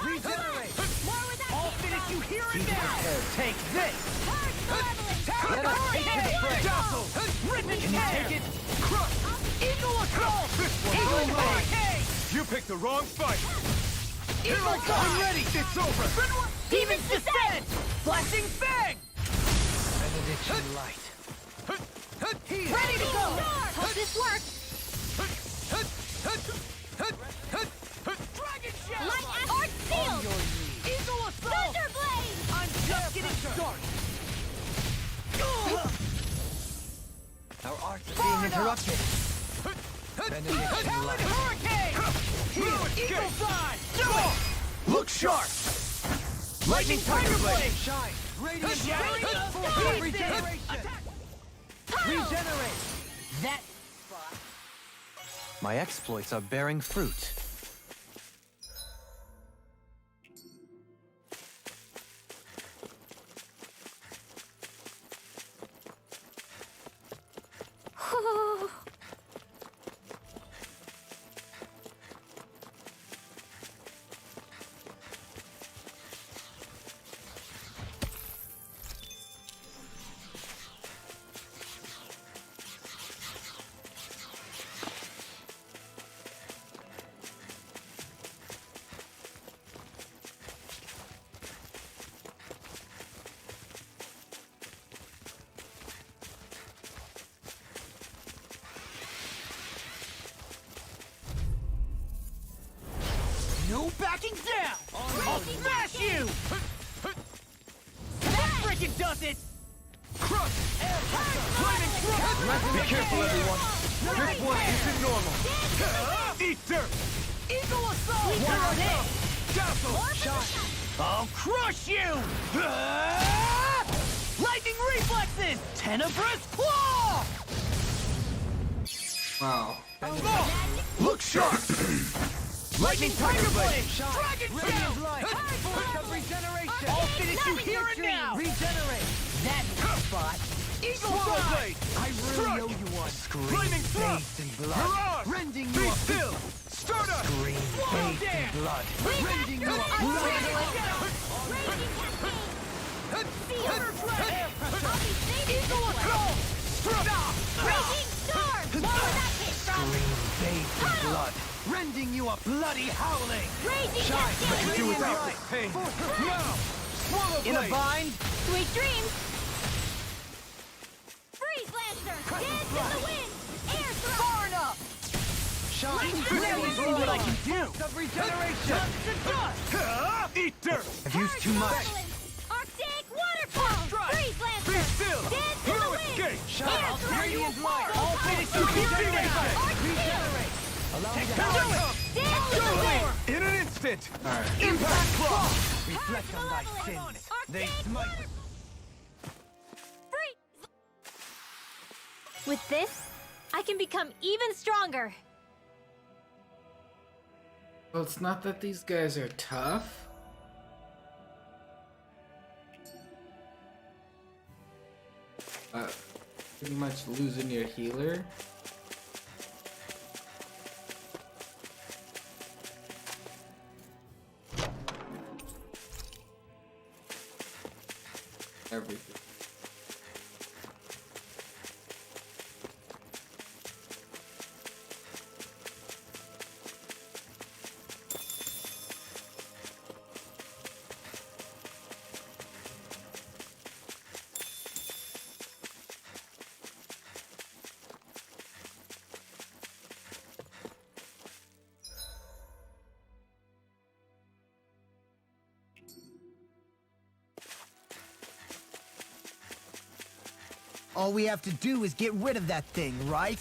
[SPEAKER 6] regenerate!
[SPEAKER 5] More with that
[SPEAKER 7] I'll finish you here and now! Take this!
[SPEAKER 5] Charge malevolence!
[SPEAKER 6] Let us take to the fray!
[SPEAKER 7] Dazzle! Rip it!
[SPEAKER 6] Can you take it?
[SPEAKER 7] Crush! Eagle Assault! Eagle Fang! You picked the wrong fight! Here I go! I'm ready! It's over!
[SPEAKER 5] Demon's Descent!
[SPEAKER 7] Flashing Fang!
[SPEAKER 6] Benediction light!
[SPEAKER 5] Ready to go! Hope this works!
[SPEAKER 7] Dragon Shell!
[SPEAKER 5] Light Arc Shield!
[SPEAKER 7] Eagle Assault!
[SPEAKER 5] Thunder Blade!
[SPEAKER 7] I'm just getting started!
[SPEAKER 6] Our arts are being interrupted! Benediction light!
[SPEAKER 7] Hurricane! Eagle Side! Look sharp! Lightning Tiger Blade!
[SPEAKER 6] Shine! Radiant
[SPEAKER 7] Shine!
[SPEAKER 6] light!
[SPEAKER 7] Shine!
[SPEAKER 6] Regeneration! Regenerate!
[SPEAKER 1] That
[SPEAKER 6] My exploits are bearing fruit.
[SPEAKER 1] no backing down! I'll smash you! That freaking does it!
[SPEAKER 7] Crush! Lightning Thrust! Be careful, everyone! This one isn't normal! Eat dirt!
[SPEAKER 1] Eagle Assault!
[SPEAKER 7] Dazzle!
[SPEAKER 1] I'll crush you! Lightning Reflexes! Tenebrous Claw!
[SPEAKER 4] Wow.
[SPEAKER 7] Look sharp! Lightning Tiger Blade!
[SPEAKER 1] Dragon
[SPEAKER 6] Radiant
[SPEAKER 1] Tail!
[SPEAKER 6] light! Force of regeneration!
[SPEAKER 1] I'll finish you here and now!
[SPEAKER 6] Regenerate!
[SPEAKER 1] That spot! Eagle
[SPEAKER 7] Swallow
[SPEAKER 1] Fly!
[SPEAKER 7] Blade!
[SPEAKER 6] I really
[SPEAKER 7] Strike!
[SPEAKER 6] owe you one.
[SPEAKER 7] Lightning Thrust!
[SPEAKER 6] Bathed in blood.
[SPEAKER 7] Mirage!
[SPEAKER 6] Rending
[SPEAKER 7] Be
[SPEAKER 6] you up.
[SPEAKER 7] still! Stardust!
[SPEAKER 1] Swallow
[SPEAKER 6] Bathed in
[SPEAKER 1] Dance!
[SPEAKER 6] blood. Rending you up.
[SPEAKER 1] Eagle Assault!
[SPEAKER 5] Raging storm! Follow that hit from
[SPEAKER 6] Bathed in blood. Rending you up. Bloody howling.
[SPEAKER 5] Raging
[SPEAKER 7] I
[SPEAKER 5] Cascade!
[SPEAKER 7] can do without this pain! Now! Swallow
[SPEAKER 6] In a
[SPEAKER 7] Blade!
[SPEAKER 6] vine.
[SPEAKER 5] Sweet dreams! Freeze Lancer! Dance in the wind! Air thrust!
[SPEAKER 1] Far enough!
[SPEAKER 6] Shine.
[SPEAKER 1] Let me see what I can do!
[SPEAKER 6] Of regeneration.
[SPEAKER 7] Eat dirt!
[SPEAKER 6] I've used too much.
[SPEAKER 5] Turbulence! Arctic waterfall!
[SPEAKER 7] Strike!
[SPEAKER 5] Freeze Lancer!
[SPEAKER 7] Be still!
[SPEAKER 5] Dance in the
[SPEAKER 7] No
[SPEAKER 5] wind!
[SPEAKER 7] escape!
[SPEAKER 5] Air thrust!
[SPEAKER 6] Radiant light.
[SPEAKER 1] I'll finish you
[SPEAKER 7] Keep
[SPEAKER 1] here and
[SPEAKER 7] beating
[SPEAKER 1] now!
[SPEAKER 7] back!
[SPEAKER 6] Regenerate. Allow me to
[SPEAKER 7] Here I come!
[SPEAKER 5] Dance in the wind!
[SPEAKER 7] In an instant!
[SPEAKER 4] Alright.
[SPEAKER 7] Impact Claw!
[SPEAKER 6] reflect on thy
[SPEAKER 5] Malevolence!
[SPEAKER 6] sins.
[SPEAKER 5] Arctic
[SPEAKER 6] They smite.
[SPEAKER 5] water- Freeze! With this, I can become even stronger.
[SPEAKER 4] Well, it's not that these guys are tough. Pretty much losing your healer. Everything.
[SPEAKER 1] All we have to do is get rid of that thing, right?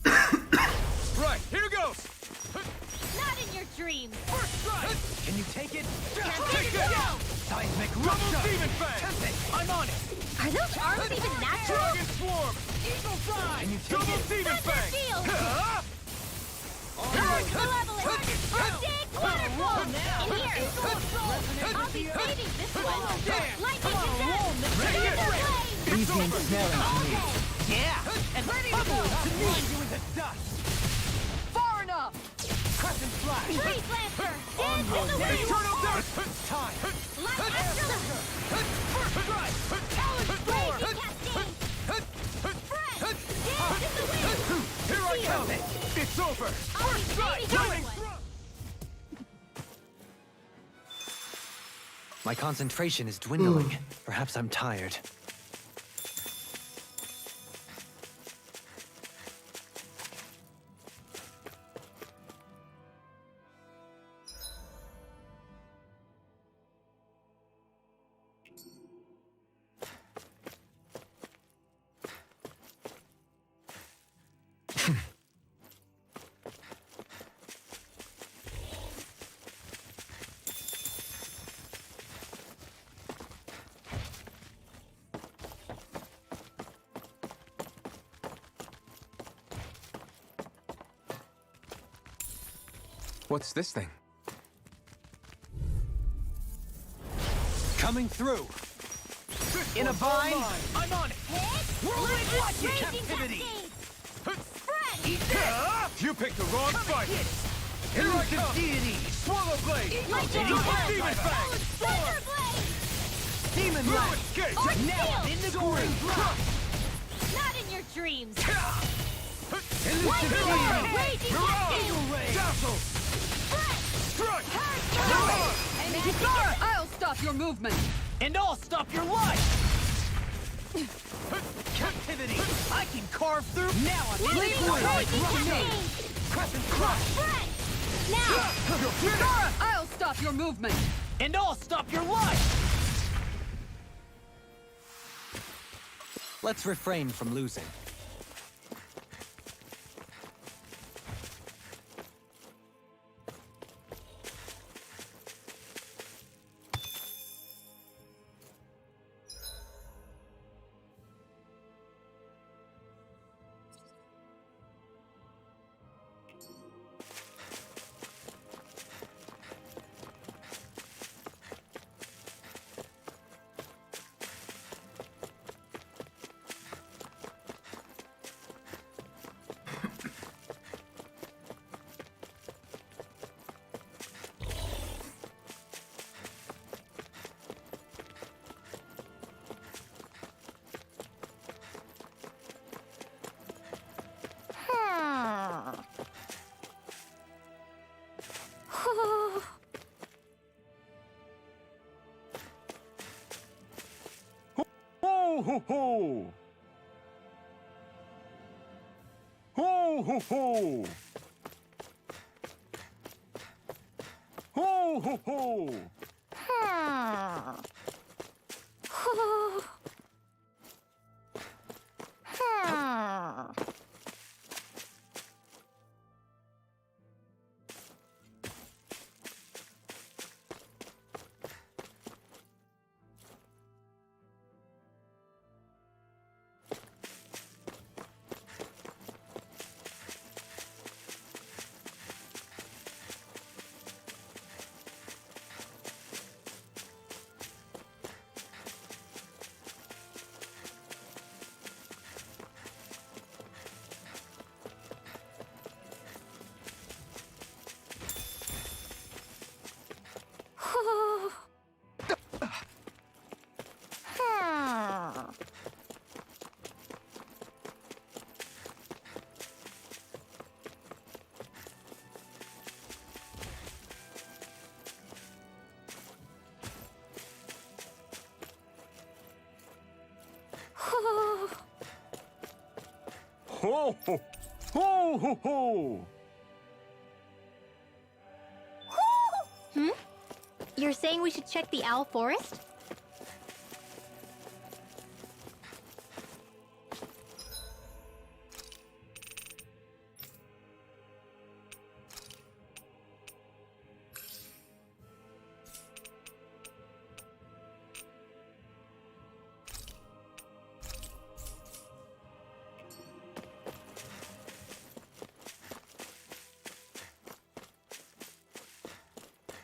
[SPEAKER 7] Right, here goes!
[SPEAKER 5] Not in your dreams.
[SPEAKER 7] First strike!
[SPEAKER 6] Can you take it?
[SPEAKER 7] Take it!
[SPEAKER 6] Seismic
[SPEAKER 7] Double
[SPEAKER 6] rupture.
[SPEAKER 7] Demon Fang!
[SPEAKER 1] I'm on it!
[SPEAKER 5] Are those arms even natural?
[SPEAKER 7] Dragon Swarm!
[SPEAKER 1] Eagle Fly!
[SPEAKER 6] Can you take
[SPEAKER 7] Double
[SPEAKER 6] it?
[SPEAKER 7] Demon
[SPEAKER 5] Thunder
[SPEAKER 7] Fang!
[SPEAKER 5] Shield!
[SPEAKER 7] Huh?
[SPEAKER 5] Malevolence! Arctic waterfall! In here! I'll be saving this one! Lightning descent! Razor blade!
[SPEAKER 7] It's over!
[SPEAKER 1] Yeah! And bubble to meet you with the dust! Far enough! Crescent Flash!
[SPEAKER 5] Freeze Lancer! Dance in the wind!
[SPEAKER 7] Eternal Dust!
[SPEAKER 1] Time!
[SPEAKER 5] Light Astral!
[SPEAKER 7] First strike!
[SPEAKER 5] Raging Cascade! Fresh! Dance in the wind!
[SPEAKER 7] Here I come! It's over!
[SPEAKER 5] I'll be saving this
[SPEAKER 7] Lightning
[SPEAKER 5] one!
[SPEAKER 7] Thrust!
[SPEAKER 6] My concentration is dwindling. Perhaps I'm tired.
[SPEAKER 2] What's this thing?
[SPEAKER 6] Coming through!
[SPEAKER 7] In a vine, I'm on it!
[SPEAKER 5] Whirlwind
[SPEAKER 7] Watch captivity! You picked the wrong fight! Here I come! Deity! Swallow Blade! Demon Fang!
[SPEAKER 6] Demon
[SPEAKER 7] Blue
[SPEAKER 6] Rat!
[SPEAKER 7] Escape!
[SPEAKER 5] Now I'm
[SPEAKER 7] in the groove!
[SPEAKER 5] Not in your dreams.
[SPEAKER 7] Illusion!
[SPEAKER 5] Raging
[SPEAKER 7] Mirage! Dazzle! Strike!
[SPEAKER 3] I'll stop your movement!
[SPEAKER 1] And I'll stop your life!
[SPEAKER 7] Captivity!
[SPEAKER 1] I can carve through. Now I'm in the
[SPEAKER 5] Raging
[SPEAKER 1] groove.
[SPEAKER 7] Crescent Crush!
[SPEAKER 5] Now!
[SPEAKER 3] I'll stop your movement!
[SPEAKER 1] And I'll stop your life!
[SPEAKER 6] Let's refrain from losing.
[SPEAKER 7] Ho ho ho! Ho ho ho! Ho ho ho! Ho ho ho ho ho!
[SPEAKER 5] You're saying we should check the Owl Forest?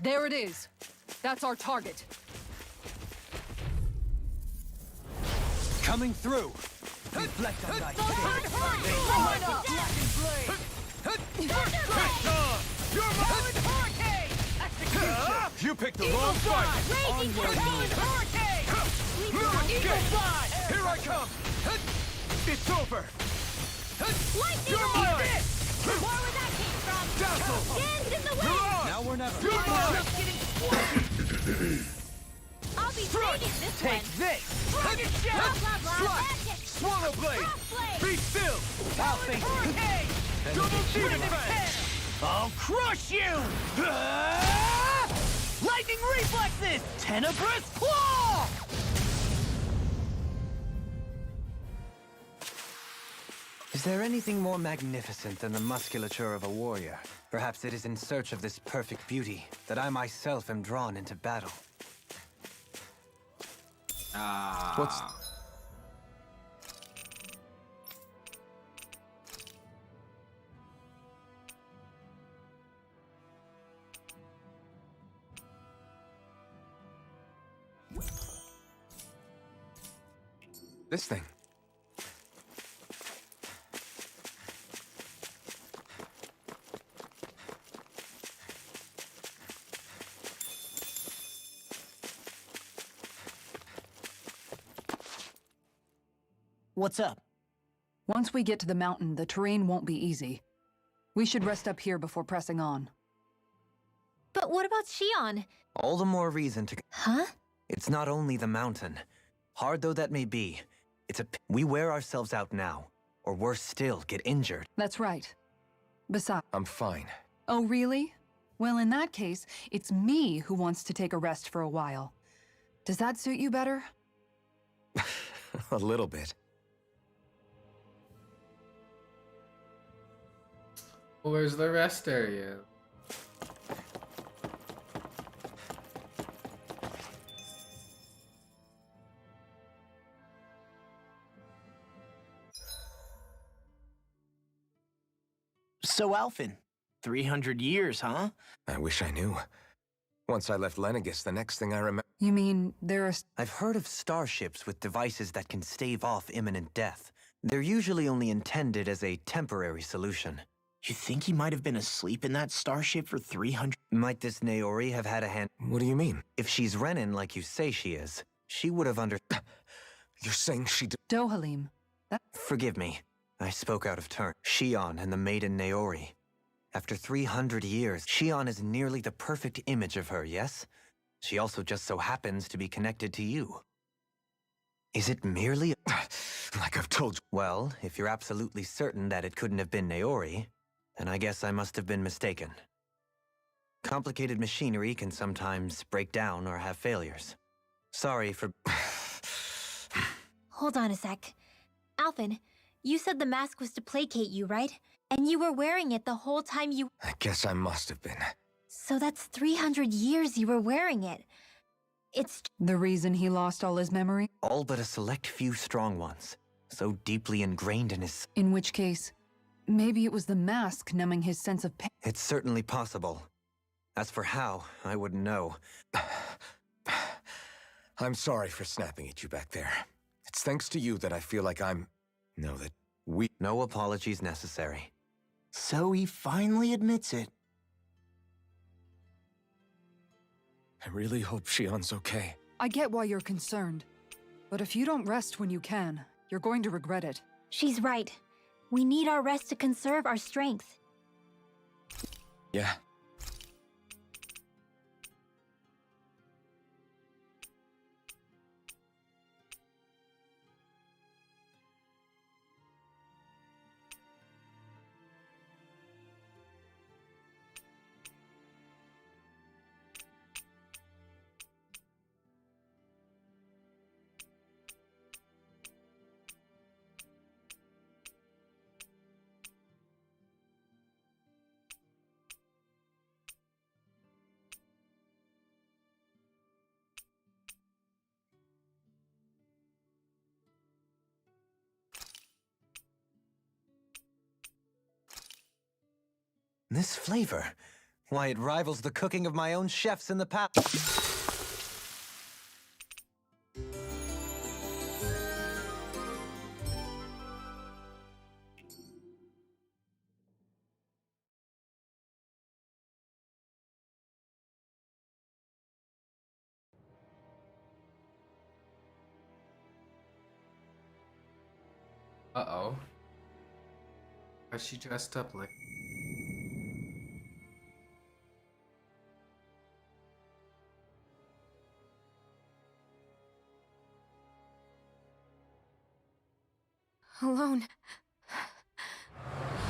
[SPEAKER 3] There it is. That's our target.
[SPEAKER 6] Coming through! Reflect on thy
[SPEAKER 7] You picked the wrong fight! Here I come! It's over! You're mine!
[SPEAKER 5] More where that came from!
[SPEAKER 7] Dazzle!
[SPEAKER 5] Stands in the way!
[SPEAKER 6] Now or never.
[SPEAKER 7] You're mine!
[SPEAKER 5] I'll be taking this one!
[SPEAKER 7] this!
[SPEAKER 5] Blah, blah, blah.
[SPEAKER 7] Strike!
[SPEAKER 5] That's it.
[SPEAKER 7] Swallow Blade!
[SPEAKER 5] Cross blade.
[SPEAKER 7] Be still!
[SPEAKER 6] I'll face you.
[SPEAKER 7] Double Demon Fang!
[SPEAKER 1] I'll crush you! Lightning reflexes! Tenebrous claw!
[SPEAKER 6] Is there anything more magnificent than the musculature of a warrior? Perhaps it is in search of this perfect beauty that I myself am drawn into battle.
[SPEAKER 2] What's... This thing.
[SPEAKER 1] What's up?
[SPEAKER 3] Once we get to the mountain, the terrain won't be easy. We should rest up here before pressing on.
[SPEAKER 5] But what about Shion?
[SPEAKER 6] All the more reason to...
[SPEAKER 5] Huh?
[SPEAKER 6] It's not only the mountain. Hard though that may be, we wear ourselves out now. Or worse still, get injured.
[SPEAKER 3] That's right. Besides...
[SPEAKER 2] I'm fine.
[SPEAKER 3] Oh, really? Well, in that case, it's me who wants to take a rest for a while. Does that suit you better?
[SPEAKER 2] A little bit.
[SPEAKER 4] Where's the rest area?
[SPEAKER 1] So, Alphen, 300 years, huh?
[SPEAKER 2] I wish I knew. Once I left Lenegis, the next thing I remember...
[SPEAKER 3] You mean there are...
[SPEAKER 6] I've heard of starships with devices that can stave off imminent death. They're usually only intended as a temporary solution.
[SPEAKER 1] You think he might have been asleep in that starship for 300...
[SPEAKER 6] Might this Naori have had a hand?
[SPEAKER 2] What do you mean?
[SPEAKER 6] If she's Renin like you say she is, she would have
[SPEAKER 2] You're saying she did...
[SPEAKER 3] Dohalim.
[SPEAKER 6] Forgive me. I spoke out of turn. Shion and the maiden Naori. After 300 years, Shion is nearly the perfect image of her, yes? She also just so happens to be connected to you. Is it merely...
[SPEAKER 2] Like I've told you.
[SPEAKER 6] Well, if you're absolutely certain that it couldn't have been Naori, then I guess I must have been mistaken. Complicated machinery can sometimes break down or have failures. Sorry for...
[SPEAKER 5] Hold on a sec. Alphen, you said the mask was to placate you, right? And you were wearing it the whole time you...
[SPEAKER 2] I guess I must have been.
[SPEAKER 5] So that's 300 years you were wearing it. It's...
[SPEAKER 3] The reason he lost all his memory?
[SPEAKER 6] All but a select few strong ones. So deeply ingrained in his...
[SPEAKER 3] In which case, maybe it was the mask numbing his sense of pain.
[SPEAKER 6] It's certainly possible. As for how, I wouldn't know.
[SPEAKER 2] I'm sorry for snapping at you back there. It's thanks to you that I feel like I'm... No, that we...
[SPEAKER 6] No apologies necessary.
[SPEAKER 1] So he finally admits it.
[SPEAKER 2] I really hope Shion's okay.
[SPEAKER 3] I get why you're concerned. But if you don't rest when you can, you're going to regret it.
[SPEAKER 5] She's right. We need our rest to conserve our strength.
[SPEAKER 2] Yeah.
[SPEAKER 6] This flavor... Why, it rivals the cooking of my own chefs in the past.
[SPEAKER 4] Uh-oh. Why's she dressed up like...
[SPEAKER 5] Alone.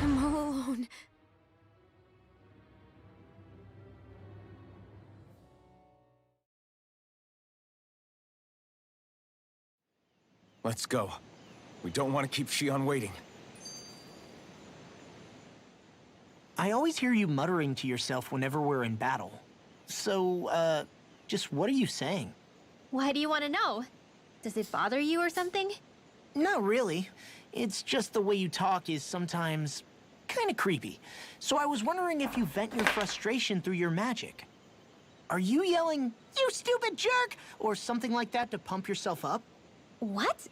[SPEAKER 5] I'm all alone.
[SPEAKER 2] Let's go. We don't want to keep Shion waiting.
[SPEAKER 1] I always hear you muttering to yourself whenever we're in battle. So, just what are you saying?
[SPEAKER 5] Why do you want to know? Does it bother you or something?
[SPEAKER 1] Not really. It's just the way you talk is sometimes kind of creepy. So I was wondering if you vent your frustration through your magic. Are you yelling, "You stupid jerk," or something like that to pump yourself up?
[SPEAKER 5] What?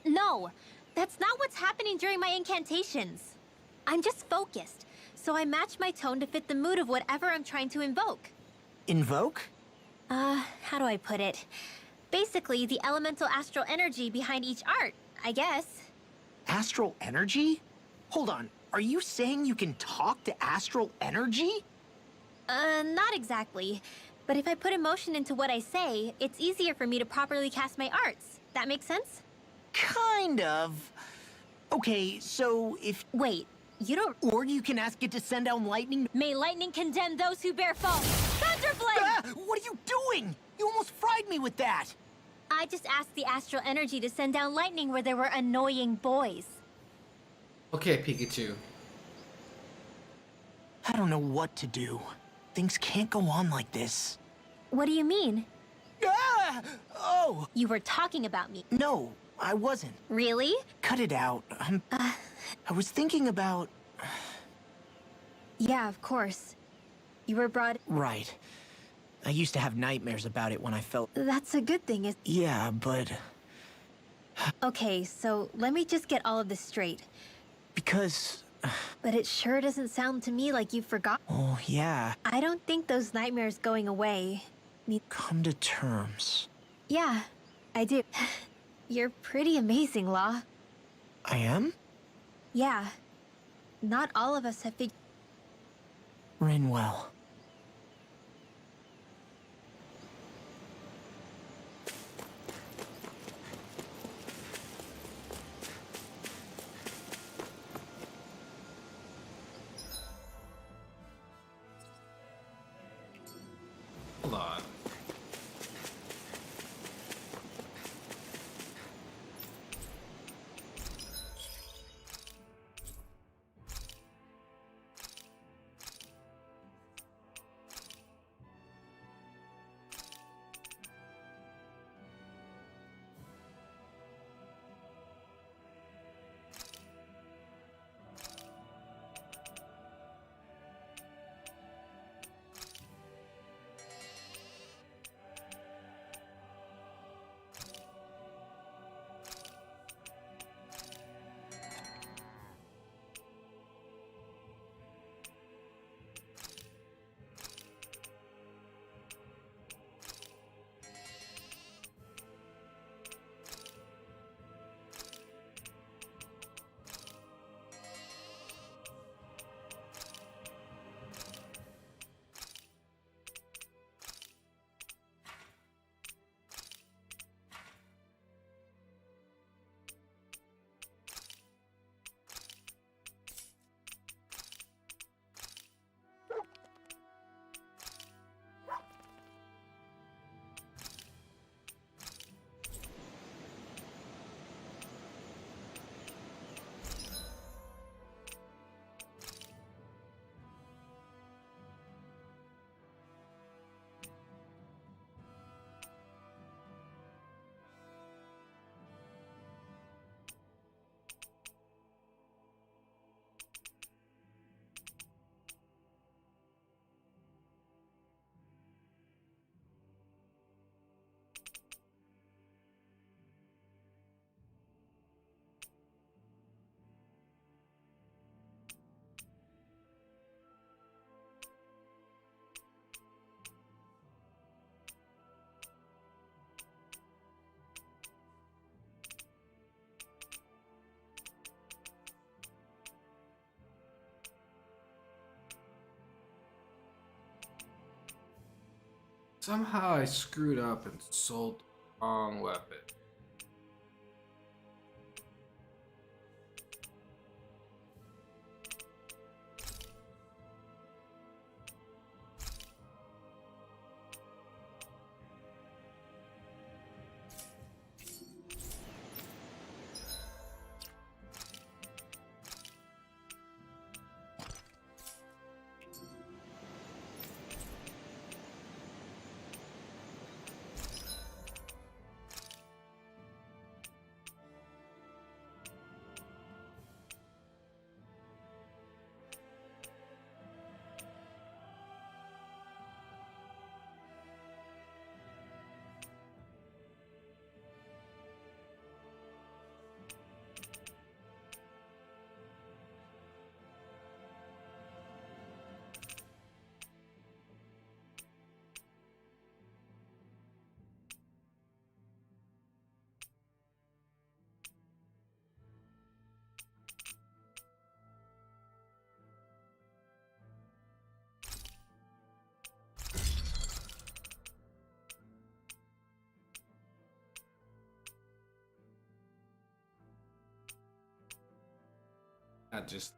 [SPEAKER 5] No, that's not what's happening during my incantations. I'm just focused, so I match my tone to fit the mood of whatever I'm trying to invoke.
[SPEAKER 1] Invoke?
[SPEAKER 5] How do I put it? Basically, the elemental astral energy behind each art, I guess.
[SPEAKER 1] Astral energy? Hold on, are you saying you can talk to astral energy?
[SPEAKER 5] Not exactly. But if I put emotion into what I say, it's easier for me to properly cast my arts. That makes sense?
[SPEAKER 1] Kind of. Okay, so if...
[SPEAKER 5] Wait, you don't...
[SPEAKER 1] Or you can ask it to send down lightning...
[SPEAKER 5] May lightning condemn those who bear false! Thunderblade!
[SPEAKER 1] Ah! What are you doing? You almost fried me with that!
[SPEAKER 5] I just asked the astral energy to send down lightning where there were annoying boys.
[SPEAKER 4] Okay, Pikachu.
[SPEAKER 1] I don't know what to do. Things can't go on like this.
[SPEAKER 5] What do you mean?
[SPEAKER 1] Ah! Oh!
[SPEAKER 5] You were talking about me.
[SPEAKER 1] No, I wasn't.
[SPEAKER 5] Really?
[SPEAKER 1] Cut it out. I was thinking about...
[SPEAKER 5] Yeah, of course. You were brought...
[SPEAKER 1] Right. I used to have nightmares about it when I felt...
[SPEAKER 5] That's a good thing, is...
[SPEAKER 1] Yeah, but...
[SPEAKER 5] Okay, so let me just get all of this straight.
[SPEAKER 1] Because...
[SPEAKER 5] But it sure doesn't sound to me like you forgot.
[SPEAKER 1] Oh, yeah.
[SPEAKER 5] I don't think those nightmares going away.
[SPEAKER 1] Come to terms.
[SPEAKER 5] Yeah, I do. You're pretty amazing, Law.
[SPEAKER 1] I am?
[SPEAKER 5] Yeah. Not all of us have figured...
[SPEAKER 1] Rinwell.
[SPEAKER 4] Hold on. Somehow I screwed up and sold the wrong weapon. I just.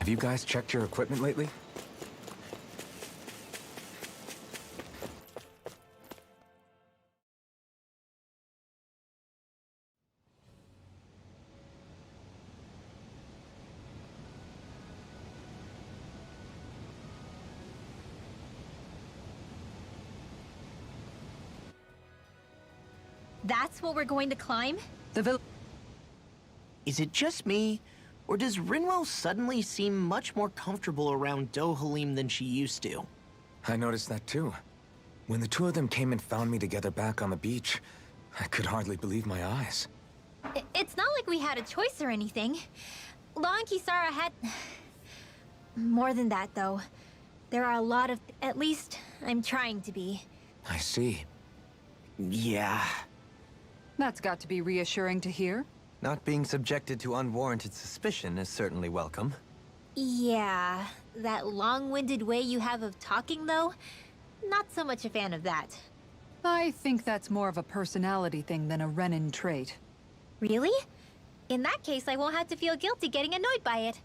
[SPEAKER 2] Have you guys checked your equipment lately?
[SPEAKER 5] That's what we're going to climb?
[SPEAKER 3] The
[SPEAKER 1] Is it just me, or does Rinwell suddenly seem much more comfortable around Dohalim than she used to?
[SPEAKER 2] I noticed that too. When the two of them came and found me together back on the beach, I could hardly believe my eyes.
[SPEAKER 5] It's not like we had a choice or anything. Law and Kisara had... More than that, though. There are a lot of... At least, I'm trying to be.
[SPEAKER 2] I see.
[SPEAKER 1] Yeah.
[SPEAKER 3] That's got to be reassuring to hear.
[SPEAKER 6] Not being subjected to unwarranted suspicion is certainly welcome.
[SPEAKER 5] Yeah, that long-winded way you have of talking, though? Not so much a fan of that.
[SPEAKER 3] I think that's more of a personality thing than a Renin trait.
[SPEAKER 5] Really? In that case, I won't have to feel guilty getting annoyed by it.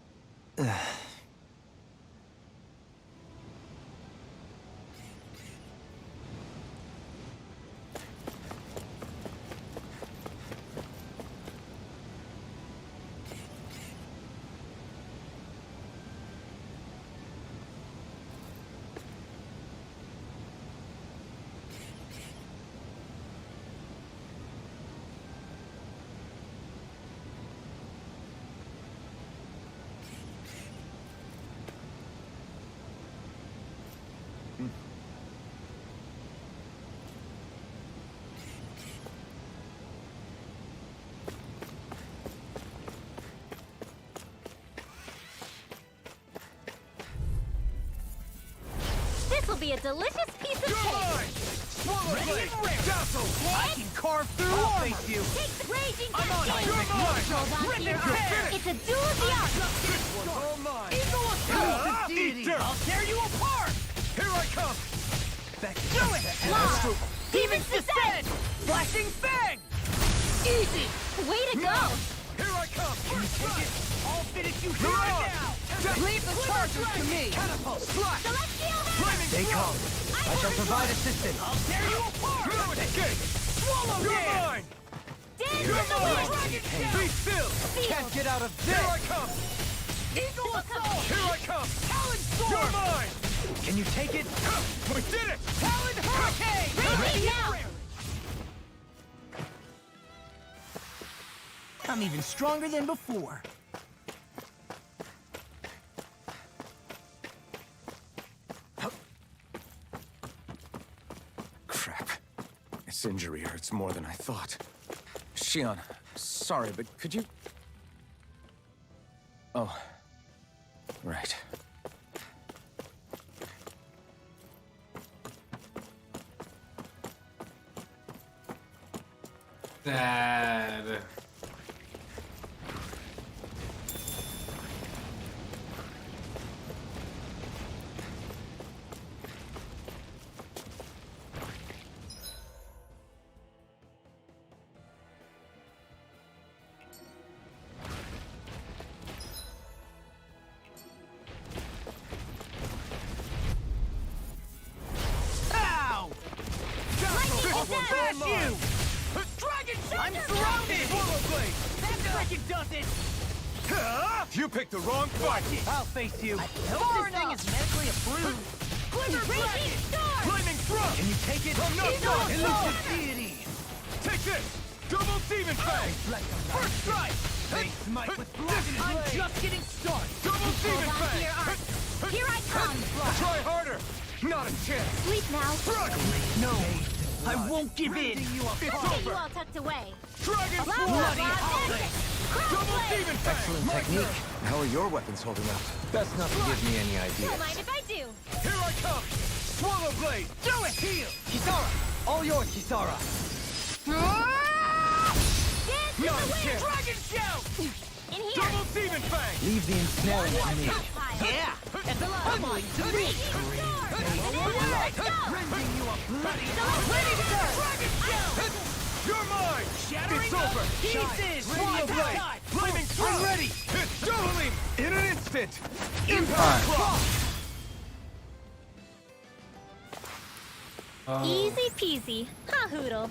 [SPEAKER 5] This'll be a delicious piece of cake.
[SPEAKER 7] Swallow blade! Dazzle!
[SPEAKER 1] I can carve through armor.
[SPEAKER 7] You!
[SPEAKER 5] Take the raging
[SPEAKER 7] I'm on
[SPEAKER 5] cascade.
[SPEAKER 7] You're mine!
[SPEAKER 5] Hold on to
[SPEAKER 7] Rip
[SPEAKER 5] your
[SPEAKER 7] it
[SPEAKER 5] armor.
[SPEAKER 7] fair.
[SPEAKER 5] It's a duel of the arts.
[SPEAKER 7] This one's all mine!
[SPEAKER 1] Deity.
[SPEAKER 7] Eat dirt!
[SPEAKER 1] I'll tear you apart.
[SPEAKER 7] Here I come!
[SPEAKER 1] Do it.
[SPEAKER 5] Law.
[SPEAKER 1] Demons descend. Flashing fang. Easy.
[SPEAKER 5] Way to go.
[SPEAKER 7] Here I come!
[SPEAKER 1] I'll finish you
[SPEAKER 7] You're
[SPEAKER 1] right
[SPEAKER 7] on.
[SPEAKER 1] now.
[SPEAKER 7] Just
[SPEAKER 1] Leave the chargers to me.
[SPEAKER 7] Catapult! Slash!
[SPEAKER 5] Celestial hammer.
[SPEAKER 7] Flaming
[SPEAKER 6] Stay
[SPEAKER 7] throw!
[SPEAKER 6] calm. I shall provide assistance.
[SPEAKER 1] I'll tear you apart.
[SPEAKER 7] No escape!
[SPEAKER 1] Swallow
[SPEAKER 7] You're
[SPEAKER 1] dance.
[SPEAKER 7] mine!
[SPEAKER 5] Dance
[SPEAKER 7] You're
[SPEAKER 5] in the
[SPEAKER 7] mine!
[SPEAKER 5] wind.
[SPEAKER 7] Be still!
[SPEAKER 5] Field.
[SPEAKER 1] Get out of
[SPEAKER 7] Here
[SPEAKER 1] there.
[SPEAKER 7] I come!
[SPEAKER 1] Eagle assault.
[SPEAKER 7] Here I come!
[SPEAKER 1] Talon
[SPEAKER 7] You're
[SPEAKER 1] storm.
[SPEAKER 7] mine!
[SPEAKER 6] Can you take it?
[SPEAKER 7] We did it!
[SPEAKER 1] Talon hurricane.
[SPEAKER 5] Ready now.
[SPEAKER 1] I'm even stronger than before.
[SPEAKER 2] Crap. This injury hurts more than I thought. Shion, sorry, but could you... Oh. Right.
[SPEAKER 4] Dad.
[SPEAKER 1] Ow!
[SPEAKER 5] Lightning
[SPEAKER 1] I'll
[SPEAKER 5] attack.
[SPEAKER 1] smash you. Dragon I'm surrounded.
[SPEAKER 7] Swallow blade!
[SPEAKER 1] That freaking does it.
[SPEAKER 7] You picked the wrong fight!
[SPEAKER 1] I'll face you. Hope this thing is medically approved. Glimmer
[SPEAKER 5] Raging
[SPEAKER 1] dragon.
[SPEAKER 5] storm.
[SPEAKER 7] Flaming thrust!
[SPEAKER 6] Can you take it?
[SPEAKER 7] I'm not
[SPEAKER 1] Eagle
[SPEAKER 7] done!
[SPEAKER 1] assault. Deity.
[SPEAKER 7] Take this! Double demon fang!
[SPEAKER 1] First strike.
[SPEAKER 7] Hey,
[SPEAKER 1] Smite with bludgeoning
[SPEAKER 7] I'm
[SPEAKER 1] blade. Just getting started.
[SPEAKER 7] Double
[SPEAKER 5] Hold
[SPEAKER 7] demon
[SPEAKER 5] on to
[SPEAKER 7] fang!
[SPEAKER 5] your arms. Here I come.
[SPEAKER 7] Try harder! Not a chance!
[SPEAKER 5] Sleep now.
[SPEAKER 1] No, I won't give in.
[SPEAKER 7] It's
[SPEAKER 5] Get you
[SPEAKER 7] over!
[SPEAKER 5] all tucked away.
[SPEAKER 7] Dragon
[SPEAKER 5] Blah,
[SPEAKER 7] Sword!
[SPEAKER 5] blah,
[SPEAKER 1] Bloody
[SPEAKER 5] blah,
[SPEAKER 1] holiday.
[SPEAKER 5] magic. Cross
[SPEAKER 7] Double
[SPEAKER 5] blade.
[SPEAKER 7] demon fang!
[SPEAKER 6] Excellent
[SPEAKER 7] My
[SPEAKER 6] technique.
[SPEAKER 7] turn.
[SPEAKER 2] How are your weapons holding up?
[SPEAKER 6] Best not to give me any
[SPEAKER 5] Don't
[SPEAKER 6] ideas.
[SPEAKER 5] mind if I do.
[SPEAKER 7] Here I come! Swallow blade!
[SPEAKER 1] Do it. Heal.
[SPEAKER 6] Kisara! All yours, Kisara!
[SPEAKER 5] Dance in
[SPEAKER 7] Not
[SPEAKER 5] the
[SPEAKER 7] a
[SPEAKER 5] wind.
[SPEAKER 7] chance!
[SPEAKER 1] Dragon shout.
[SPEAKER 5] In here.
[SPEAKER 7] Double demon fang!
[SPEAKER 6] Leave the ensnaring to me.
[SPEAKER 1] Yeah. And the pummeling to me.
[SPEAKER 5] Raging storm. Let's go.
[SPEAKER 1] Rending you a bloody.
[SPEAKER 5] Ready to go.
[SPEAKER 1] Dragon shout.
[SPEAKER 7] You're mine!
[SPEAKER 1] Shattering
[SPEAKER 7] It's over!
[SPEAKER 1] pieces.
[SPEAKER 7] Swallow blade!
[SPEAKER 1] Time.
[SPEAKER 7] Flaming thrust!
[SPEAKER 1] I'm ready.
[SPEAKER 7] It's doubling! In an instant!
[SPEAKER 1] Impact.
[SPEAKER 7] Claw!
[SPEAKER 5] Easy peasy. Ha hoodle.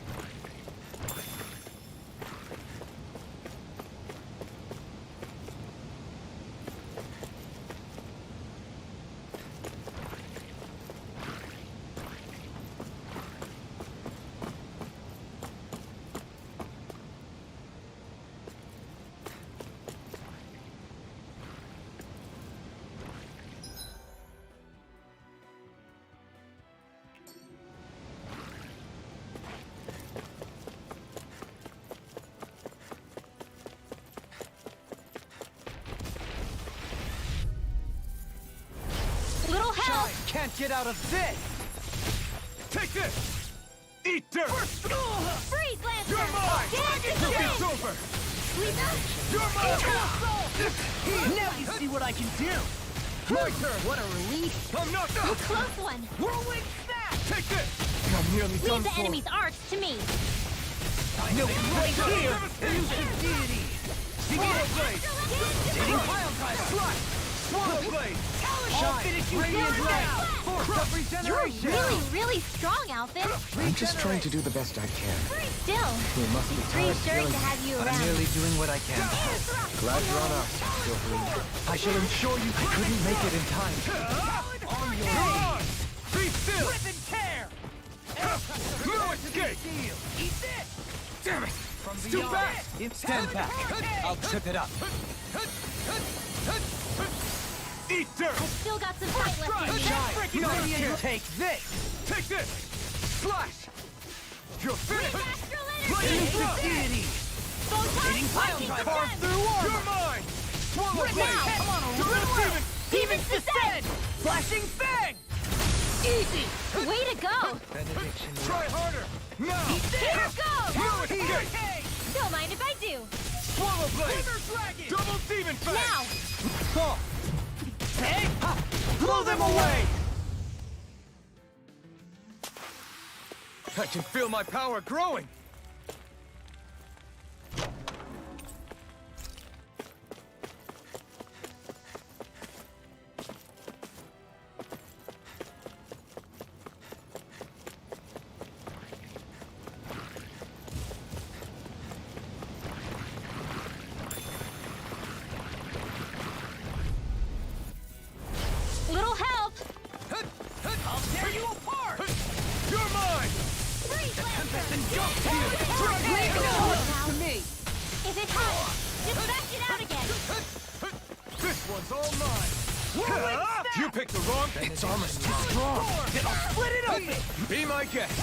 [SPEAKER 5] Little help.
[SPEAKER 1] Can't get out of this.
[SPEAKER 7] Take this! Eat dirt!
[SPEAKER 5] Freeze lancer.
[SPEAKER 7] You're mine!
[SPEAKER 5] Dance in the
[SPEAKER 7] It's
[SPEAKER 5] wind.
[SPEAKER 7] over!
[SPEAKER 5] Sleep now.
[SPEAKER 7] You're mine!
[SPEAKER 1] Now you see what I can do.
[SPEAKER 7] My turn!
[SPEAKER 1] What a relief.
[SPEAKER 7] I'm not done!
[SPEAKER 5] Close one.
[SPEAKER 1] Whirlwind snap.
[SPEAKER 7] Take this! I'm nearly
[SPEAKER 5] Leave
[SPEAKER 7] done
[SPEAKER 5] the
[SPEAKER 7] for.
[SPEAKER 5] enemy's arts to me.
[SPEAKER 1] I know it right here.
[SPEAKER 7] Devastation.
[SPEAKER 1] Use the deity.
[SPEAKER 7] Swallow blade!
[SPEAKER 1] Taking pile drive.
[SPEAKER 7] Slash! Swallow blade!
[SPEAKER 1] I'll finish you
[SPEAKER 7] Radiant
[SPEAKER 1] here
[SPEAKER 7] blade.
[SPEAKER 1] now. Force of
[SPEAKER 5] You're
[SPEAKER 1] regeneration.
[SPEAKER 5] really, really strong, Alphen.
[SPEAKER 2] I'm just trying to do the best I can.
[SPEAKER 5] Still,
[SPEAKER 2] You must be tired of
[SPEAKER 5] reassuring
[SPEAKER 2] feeling...
[SPEAKER 5] to have you
[SPEAKER 6] I'm
[SPEAKER 5] around.
[SPEAKER 6] merely doing what I can.
[SPEAKER 2] Glad you're on our side, Silverine.
[SPEAKER 6] I shall ensure you couldn't make it in time.
[SPEAKER 7] You're on! Be still!
[SPEAKER 1] Rip and tear.
[SPEAKER 7] No escape!
[SPEAKER 1] Eat this.
[SPEAKER 7] Damn it!
[SPEAKER 1] From
[SPEAKER 7] Too
[SPEAKER 1] beyond.
[SPEAKER 7] fast!
[SPEAKER 6] Stand back. I'll trip it up.
[SPEAKER 7] Eat Eat dirt!
[SPEAKER 5] Still got some fight left in me.
[SPEAKER 7] Giant! Take this! Take this! Slash! You're finished!
[SPEAKER 5] Astral
[SPEAKER 7] Lightning
[SPEAKER 5] energy!
[SPEAKER 7] drop!
[SPEAKER 5] Photon punching
[SPEAKER 7] Carve through armor! You're mine! Swallow blade!
[SPEAKER 5] Come on,
[SPEAKER 7] Double
[SPEAKER 5] Demons descend!
[SPEAKER 7] Flashing fang!
[SPEAKER 5] Easy! Way to go!
[SPEAKER 6] Benediction.
[SPEAKER 7] Try harder! Now!
[SPEAKER 5] Here goes!
[SPEAKER 7] No escape!
[SPEAKER 5] Don't mind if I do.
[SPEAKER 7] Swallow blade! Double demon fang!
[SPEAKER 5] Now!
[SPEAKER 7] Fall! Hey! Ha! Blow them away! I can feel my power growing!
[SPEAKER 5] Little help!
[SPEAKER 7] I'll tear you apart! You're mine!
[SPEAKER 5] Freeze Lancer!
[SPEAKER 3] To me!
[SPEAKER 5] If it hurts, just bash it out again!
[SPEAKER 7] This one's all mine! You picked the wrong... Its armor's too strong! I'll split it open! Be my guest!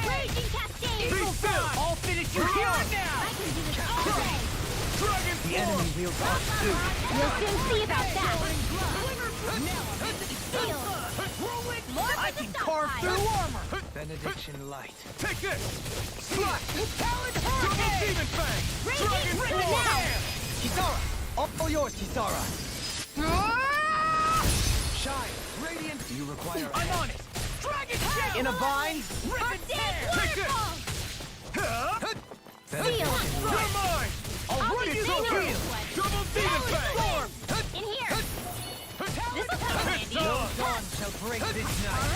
[SPEAKER 5] Raging Cascade!
[SPEAKER 7] Be still! I'll finish you here and now!
[SPEAKER 5] I can do this all day!
[SPEAKER 7] Dragon
[SPEAKER 6] The enemy wields our suit.
[SPEAKER 5] We'll soon see about that! Seal!
[SPEAKER 7] I can carve through armor!
[SPEAKER 6] Benediction light.
[SPEAKER 7] Take this! Slash! Double demon fang! Dragon
[SPEAKER 5] Raging
[SPEAKER 7] Swarm!
[SPEAKER 5] now!
[SPEAKER 6] Kisara! All yours, Kisara! Shine! Radiant! Do you require...
[SPEAKER 7] I'm on it! Dragon Shell!
[SPEAKER 6] In a bind?
[SPEAKER 7] Rip and tear! Take this!
[SPEAKER 5] Seal!
[SPEAKER 7] You're mine!
[SPEAKER 5] I'll
[SPEAKER 7] run
[SPEAKER 5] be
[SPEAKER 7] you
[SPEAKER 5] seeing
[SPEAKER 7] through!
[SPEAKER 5] this one.
[SPEAKER 7] Double demon fang!
[SPEAKER 5] In here! This'll come in handy!
[SPEAKER 7] No
[SPEAKER 6] dawn shall break this night.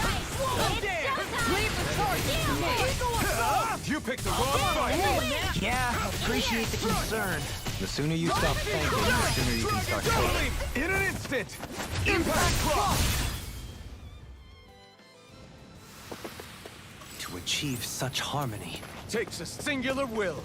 [SPEAKER 5] Alright! It's showtime! Leave the torch to me!
[SPEAKER 7] You picked the wrong fight!
[SPEAKER 6] Yeah, appreciate the concern. The sooner you stop thanking, the sooner you can start talking.
[SPEAKER 7] In an instant! Impact Cross!
[SPEAKER 6] To achieve such harmony.
[SPEAKER 7] Takes a singular will.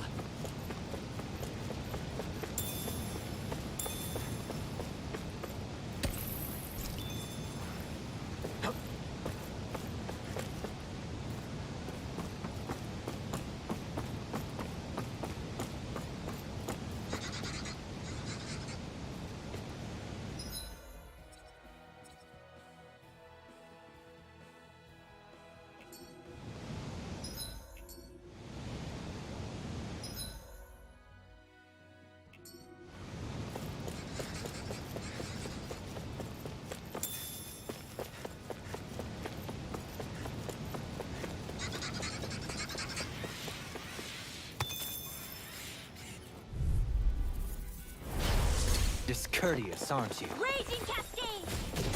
[SPEAKER 6] Discourteous, aren't you?
[SPEAKER 5] Raging Cascade!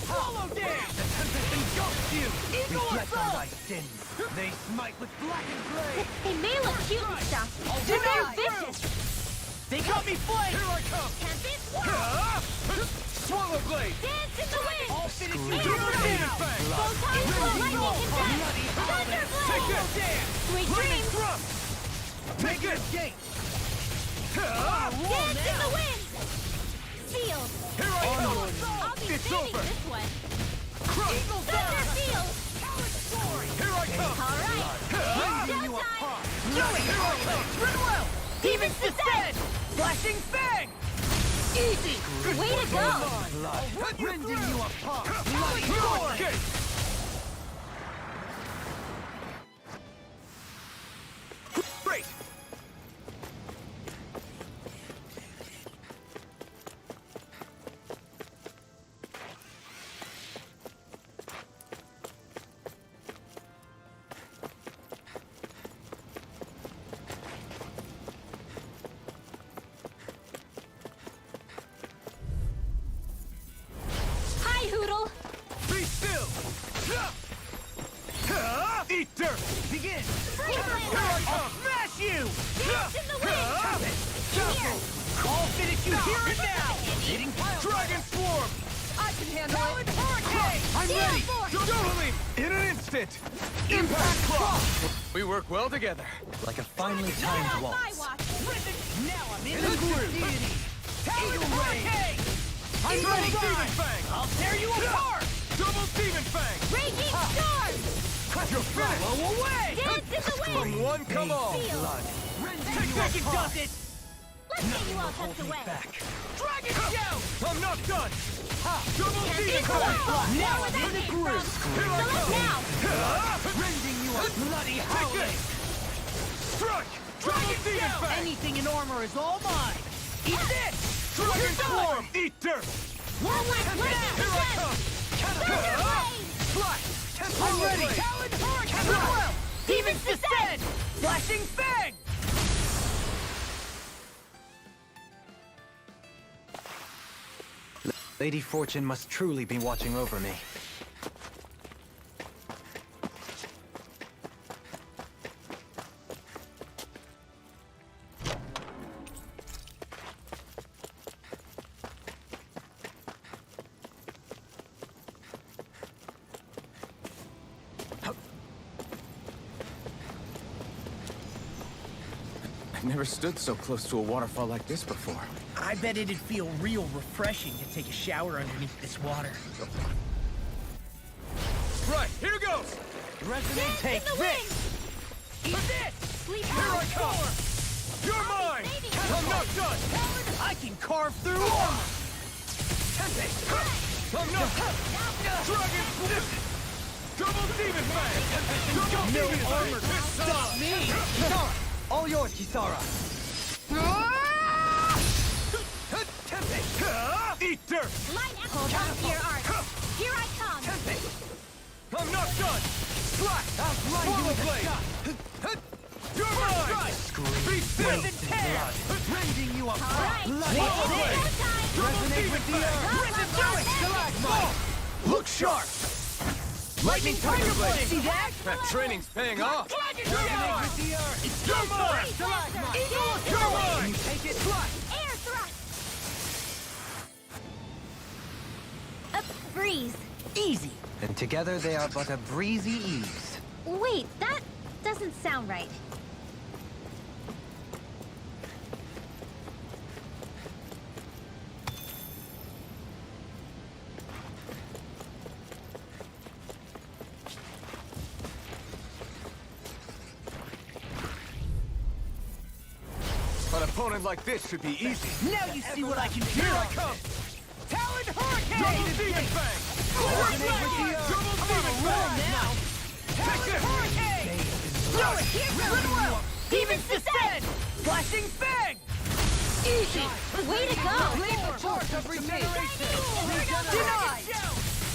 [SPEAKER 7] Swallow dance!
[SPEAKER 6] The tempest engulfs you! Reflect on thy sins. They smite with black and gray.
[SPEAKER 5] They may look cute and stuff, but they're vicious!
[SPEAKER 7] They got me flanked! Here I come!
[SPEAKER 5] Tempest!
[SPEAKER 7] Swallow blade!
[SPEAKER 5] Dance in the wind!
[SPEAKER 7] I'll finish you
[SPEAKER 5] Air
[SPEAKER 7] demon
[SPEAKER 5] blast!
[SPEAKER 7] fang!
[SPEAKER 5] Photon lightning condensed! Thunder
[SPEAKER 7] Take
[SPEAKER 5] blade!
[SPEAKER 7] this!
[SPEAKER 5] Sweet
[SPEAKER 7] Lightning
[SPEAKER 5] dreams!
[SPEAKER 7] thrust! Take it!
[SPEAKER 6] Gate!
[SPEAKER 5] Dance in the wind! Seal!
[SPEAKER 7] Here I come!
[SPEAKER 5] I'll be
[SPEAKER 7] It's
[SPEAKER 5] saving
[SPEAKER 7] over!
[SPEAKER 5] this one!
[SPEAKER 7] Crush!
[SPEAKER 5] Thunder seal!
[SPEAKER 7] Here I come!
[SPEAKER 5] Alright!
[SPEAKER 7] Rending you
[SPEAKER 5] Showtime!
[SPEAKER 7] apart! Here I come! Ridwell!
[SPEAKER 5] Demons descend!
[SPEAKER 7] Flashing fang!
[SPEAKER 5] Easy! Way to go!
[SPEAKER 6] Rending you apart!
[SPEAKER 7] Okay! Great!
[SPEAKER 5] Hi, Hoodle!
[SPEAKER 7] Be still! Eat dirt!
[SPEAKER 6] Begin!
[SPEAKER 5] Freeze
[SPEAKER 7] Here
[SPEAKER 5] Lancer!
[SPEAKER 7] I come! Smash you!
[SPEAKER 5] Dance in the wind! Here!
[SPEAKER 7] I'll finish you here and now!
[SPEAKER 6] Eating pile!
[SPEAKER 7] Dragon Swarm!
[SPEAKER 3] I can handle it!
[SPEAKER 7] Hurricane! I'm
[SPEAKER 5] Steel
[SPEAKER 7] ready!
[SPEAKER 5] Force!
[SPEAKER 7] Totally! In an instant! Impact Cross! We work well together.
[SPEAKER 6] Like a finely timed
[SPEAKER 5] My
[SPEAKER 6] waltz.
[SPEAKER 5] watch!
[SPEAKER 7] Now I'm in the groove! Eagle Ray! I'm ready! Demon Fang!
[SPEAKER 1] I'll tear you apart!
[SPEAKER 7] Double Demon Fang!
[SPEAKER 5] Raging Storm!
[SPEAKER 7] You're finished!
[SPEAKER 1] Blow away!
[SPEAKER 5] Dance in the wind!
[SPEAKER 7] From one, come on!
[SPEAKER 5] Feel!
[SPEAKER 1] Take that, it does it!
[SPEAKER 5] Let's get you all tucked away!
[SPEAKER 1] Dragon Shout!
[SPEAKER 7] I'm not done! Double
[SPEAKER 5] It's
[SPEAKER 7] Demon
[SPEAKER 5] slow!
[SPEAKER 7] Fang!
[SPEAKER 5] Now where that came from! Select now!
[SPEAKER 1] Rending you a bloody howling!
[SPEAKER 7] Strike! Double Demon Fang!
[SPEAKER 1] Anything in armor is all mine! Eat this!
[SPEAKER 7] Dragon Swarm! Eat dirt!
[SPEAKER 5] Whirlwind Blade!
[SPEAKER 7] Here I come!
[SPEAKER 5] Thunder Blade!
[SPEAKER 7] Flash!
[SPEAKER 1] I'm ready! Talon Hurricane! Demons descend! Flashing Fang!
[SPEAKER 6] Lady Fortune must truly be watching over me.
[SPEAKER 2] I've never stood so close to a waterfall like this before.
[SPEAKER 1] I bet it'd feel real refreshing to take a shower underneath this water.
[SPEAKER 7] Right, here goes!
[SPEAKER 1] Resonate, take
[SPEAKER 5] in the
[SPEAKER 1] this! Eat this!
[SPEAKER 5] Sleep
[SPEAKER 7] Here I come! You're mine! I'm not done!
[SPEAKER 1] I can carve through armor!
[SPEAKER 7] I'm not Dragon Snip! Double Demon Fang! Double
[SPEAKER 1] No
[SPEAKER 7] Demon
[SPEAKER 1] armor
[SPEAKER 7] Fang!
[SPEAKER 1] can stop me!
[SPEAKER 6] Kisara! All yours, Kisara!
[SPEAKER 7] Eat dirt!
[SPEAKER 5] Light hold on to your art! Here I come!
[SPEAKER 7] I'm not done! Slash! Swallow Blade! You're mine! Be still!
[SPEAKER 1] Rending you
[SPEAKER 5] All right!
[SPEAKER 7] Swallow Blade! Double Demon Fang!
[SPEAKER 1] Look sharp! Lightning Tiger Blade! See that?
[SPEAKER 7] That training's paying off!
[SPEAKER 1] You're mine! It's
[SPEAKER 7] You're mine! You're mine!
[SPEAKER 1] Take it, flush!
[SPEAKER 5] Air thrust! A breeze.
[SPEAKER 1] Easy!
[SPEAKER 6] And together they are but a breezy ease.
[SPEAKER 5] Wait, that doesn't sound right.
[SPEAKER 7] An opponent like this should be easy.
[SPEAKER 1] Now you see what I can do!
[SPEAKER 7] Here I come!
[SPEAKER 1] Talon Hurricane!
[SPEAKER 7] Double Demon Fang! Double Demon Fang!
[SPEAKER 1] Now!
[SPEAKER 7] Take this!
[SPEAKER 1] Hurricane! Throw it! Goodwill! Demons descend! Flashing Fang!
[SPEAKER 5] Easy! Way to go!
[SPEAKER 1] Force of regeneration!
[SPEAKER 5] Denied!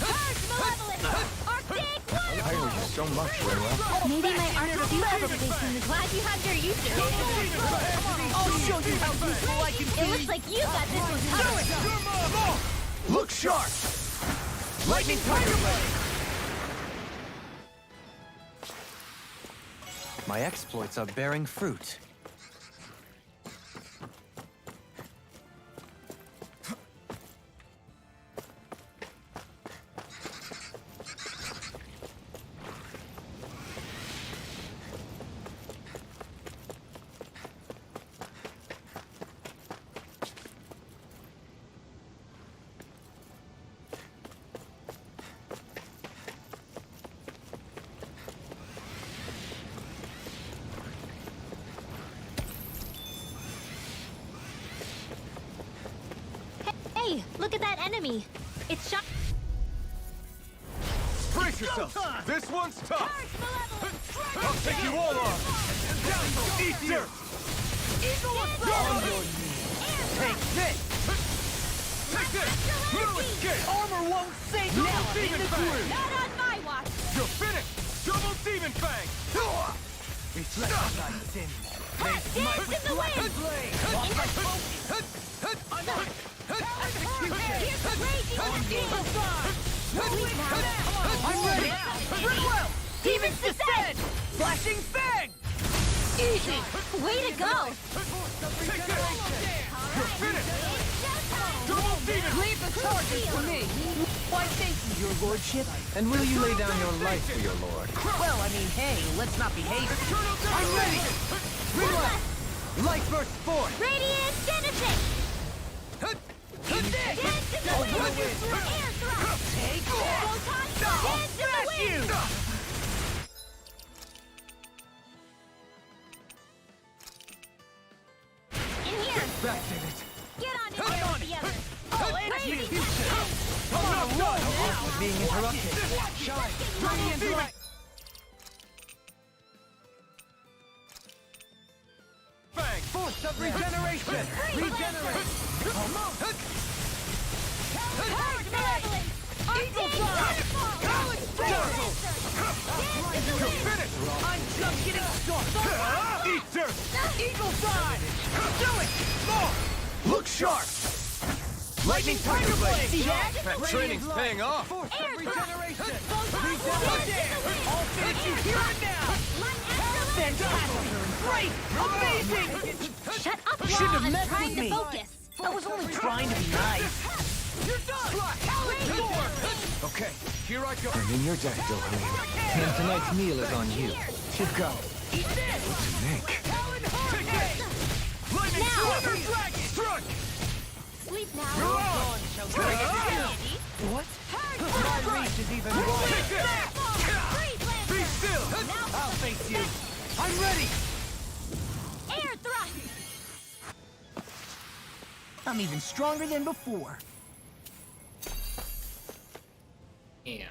[SPEAKER 5] Purge Malevolence! Arctic One!
[SPEAKER 2] I owe you so much, Rinwell.
[SPEAKER 5] Maybe my arts do have a place in this. Glad you have your uses.
[SPEAKER 1] I'll show you how useful I can
[SPEAKER 5] It looks like you got this one covered.
[SPEAKER 1] Look sharp! Lightning Tiger Blade!
[SPEAKER 6] My exploits are bearing fruit.
[SPEAKER 5] Hey, look at that enemy. It's shot.
[SPEAKER 7] Brace yourself! This one's tough!
[SPEAKER 5] Purge Malevolence!
[SPEAKER 7] I'll take you all on! Eat dirt!
[SPEAKER 1] Take this!
[SPEAKER 7] Take this! You escape!
[SPEAKER 1] Armor won't save you! Now I'm in the groove!
[SPEAKER 5] Not on my watch.
[SPEAKER 7] You're finished! Double Demon Fang!
[SPEAKER 1] Reflect my sin.
[SPEAKER 5] Dance in the wind. Here's the raging
[SPEAKER 1] I'm ready! Goodwill! Demons descend! Flashing Fang!
[SPEAKER 5] Easy! Way to go!
[SPEAKER 7] Take this! You're finished! Double Demon!
[SPEAKER 1] Leave the charges for me! Why, thank you, your lordship.
[SPEAKER 6] And will you lay down your life for your lord?
[SPEAKER 1] Well, I mean, hey, let's not be hasty. I'm ready!
[SPEAKER 6] Light burst forth!
[SPEAKER 5] Radiant Genesis!
[SPEAKER 7] Expected it.
[SPEAKER 5] Get on it, together.
[SPEAKER 6] Being interrupted. Shine. Radiant light.
[SPEAKER 7] Bang!
[SPEAKER 6] Force of regeneration. Regenerate.
[SPEAKER 5] Eagle Fly!
[SPEAKER 7] You're finished!
[SPEAKER 1] I'm just getting started.
[SPEAKER 7] Eat dirt!
[SPEAKER 1] Eagle Fly! Do it!
[SPEAKER 7] More! Look sharp! Lightning Tiger Blade!
[SPEAKER 1] See that?
[SPEAKER 7] That training's paying off!
[SPEAKER 6] Force of regeneration.
[SPEAKER 1] All finish you here and now! Fantastic! Great! Amazing!
[SPEAKER 5] Shut up,
[SPEAKER 1] You shouldn't
[SPEAKER 5] Law.
[SPEAKER 1] have
[SPEAKER 5] I'm
[SPEAKER 1] messed
[SPEAKER 5] trying
[SPEAKER 1] with
[SPEAKER 5] to
[SPEAKER 1] me.
[SPEAKER 5] focus.
[SPEAKER 1] I was only trying to be nice.
[SPEAKER 7] You're done! Okay, here I go.
[SPEAKER 2] I'm in your debt, Dohalim.
[SPEAKER 6] And tonight's meal is on you.
[SPEAKER 1] To go.
[SPEAKER 2] Nick.
[SPEAKER 7] Lightning
[SPEAKER 5] Now.
[SPEAKER 7] Slither Dragon! Strike!
[SPEAKER 5] Sleep now.
[SPEAKER 1] What?
[SPEAKER 6] My reach is even wider.
[SPEAKER 7] Take this! Be still!
[SPEAKER 1] I'll face you. I'm ready.
[SPEAKER 5] Air thrust.
[SPEAKER 1] I'm even stronger than before.
[SPEAKER 4] Damn.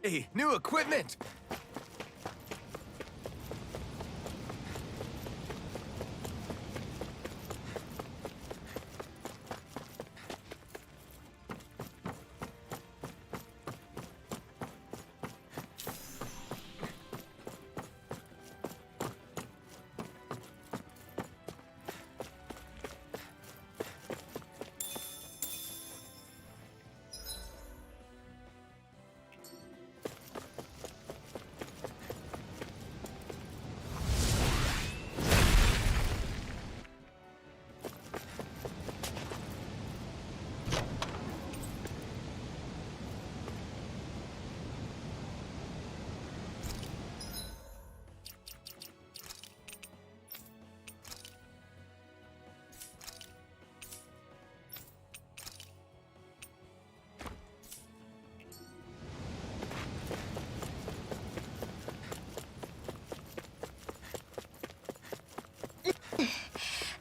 [SPEAKER 2] Hey, new equipment!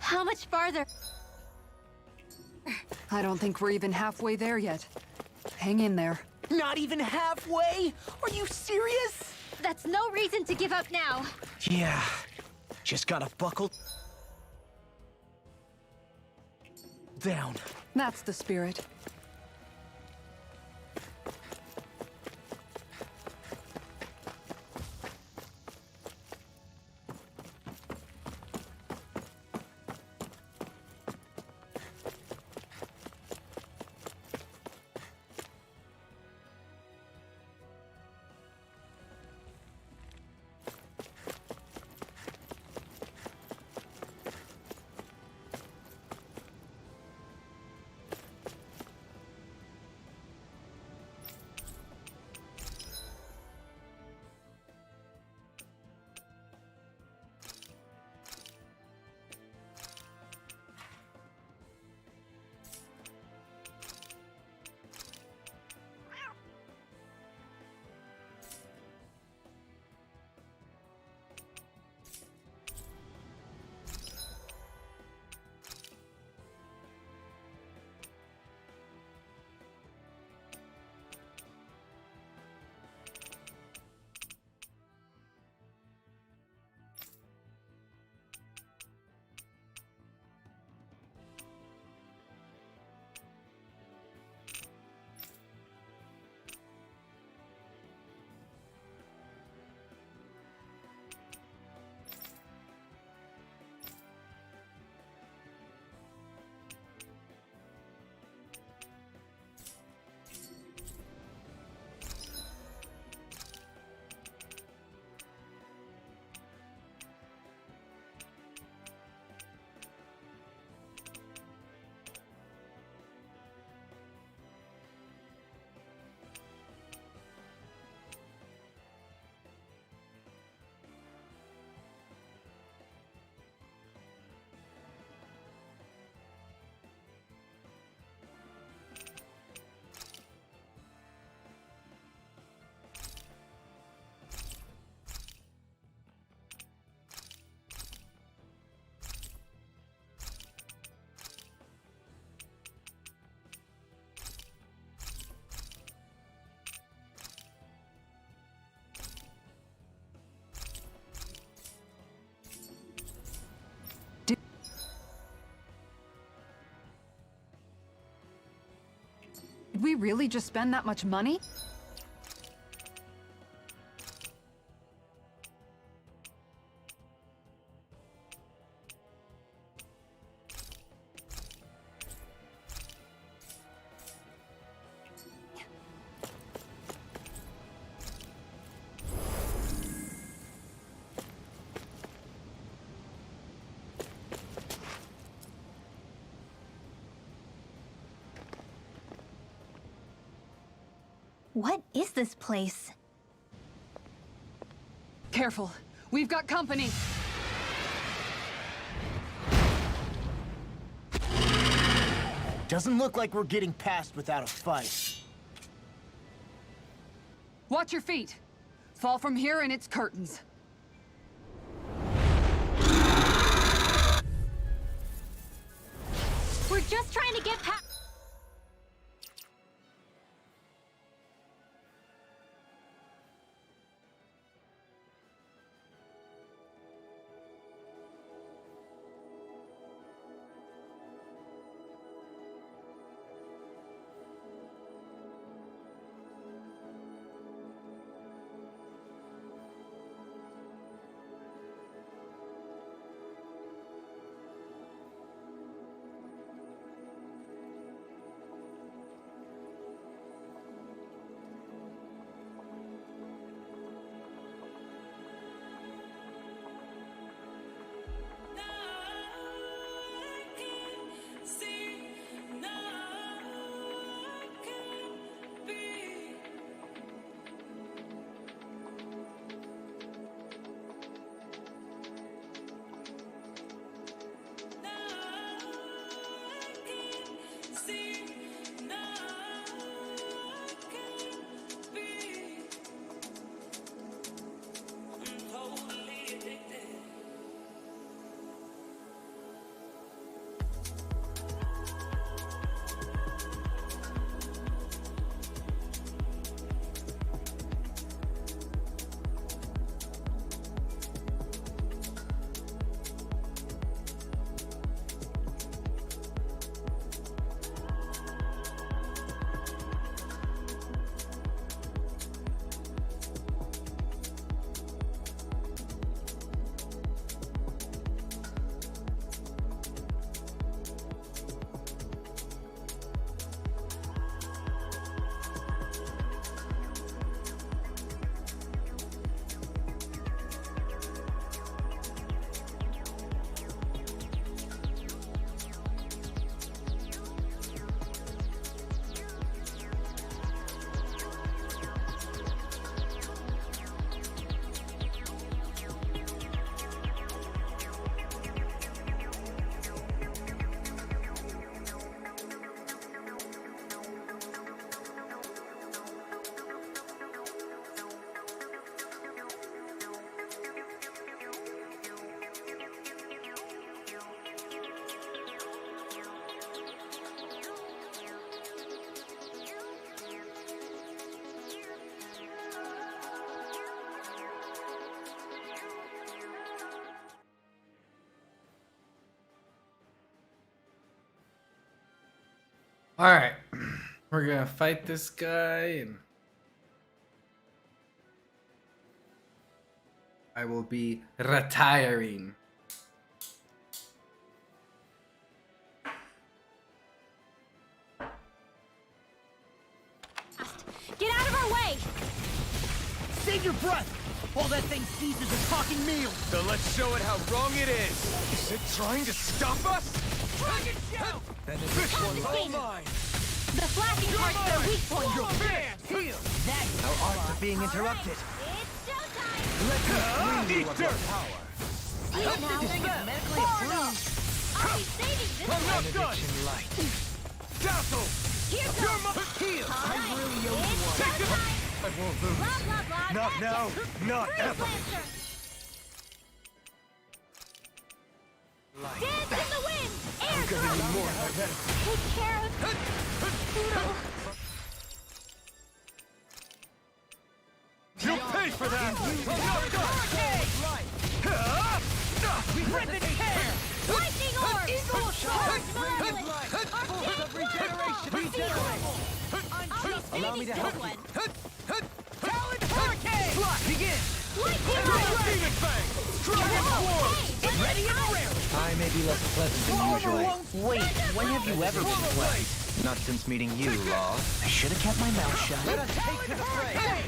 [SPEAKER 5] How much farther?
[SPEAKER 3] I don't think we're even halfway there yet. Hang in there.
[SPEAKER 1] Not even halfway? Are you serious?
[SPEAKER 5] That's no reason to give up now.
[SPEAKER 1] Yeah. Just gotta buckle down.
[SPEAKER 3] That's the spirit. Did we really just spend that much money?
[SPEAKER 5] What is this place?
[SPEAKER 3] Careful. We've got company.
[SPEAKER 1] Doesn't look like we're getting past without a fight.
[SPEAKER 3] Watch your feet. Fall from here and it's curtains.
[SPEAKER 5] We're just trying to get past.
[SPEAKER 4] Alright. We're gonna fight this guy and I will be retiring.
[SPEAKER 5] Get out of our way!
[SPEAKER 1] Save your breath! All that thing sees is a talking meal!
[SPEAKER 7] So let's show it how wrong it is. Is it trying to stop us?
[SPEAKER 1] Dragon shout!
[SPEAKER 7] Then this one's all
[SPEAKER 5] Confiscated.
[SPEAKER 7] mine.
[SPEAKER 5] The flashing part's their weak point.
[SPEAKER 7] Your fans here.
[SPEAKER 1] Our arts are being interrupted.
[SPEAKER 5] It's showtime!
[SPEAKER 1] Let's
[SPEAKER 7] Eat dirt.
[SPEAKER 5] See it now.
[SPEAKER 1] medically approved.
[SPEAKER 5] I'll be saving this
[SPEAKER 7] I'm not done.
[SPEAKER 1] light.
[SPEAKER 7] Dazzle.
[SPEAKER 5] Here
[SPEAKER 7] You're
[SPEAKER 5] goes!
[SPEAKER 7] my heel.
[SPEAKER 5] All right, it's
[SPEAKER 7] Take it.
[SPEAKER 5] showtime!
[SPEAKER 7] I won't lose.
[SPEAKER 5] Blah, blah, blah.
[SPEAKER 7] Not
[SPEAKER 5] Gotcha.
[SPEAKER 7] now. Not
[SPEAKER 5] Fruit
[SPEAKER 7] ever.
[SPEAKER 5] Lancer. Dance in the wind! Air curl! Take care of Poodle.
[SPEAKER 7] You'll pay for that.
[SPEAKER 1] Rip and tear!
[SPEAKER 5] Lightning orb!
[SPEAKER 1] Eagle
[SPEAKER 5] Charge malevolence! Arcane
[SPEAKER 1] regeneration!
[SPEAKER 5] Regeneration!
[SPEAKER 6] me to help you.
[SPEAKER 7] Talent Hurricane! Begin!
[SPEAKER 5] Lightning
[SPEAKER 7] Fang! Dragon Swarm!
[SPEAKER 1] Ready and rare.
[SPEAKER 6] I may be less pleasant than usual.
[SPEAKER 1] Wait, when have you ever been pleasant?
[SPEAKER 6] Not since meeting you, Law.
[SPEAKER 1] I should have kept my mouth shut.
[SPEAKER 6] Let us take to the fray.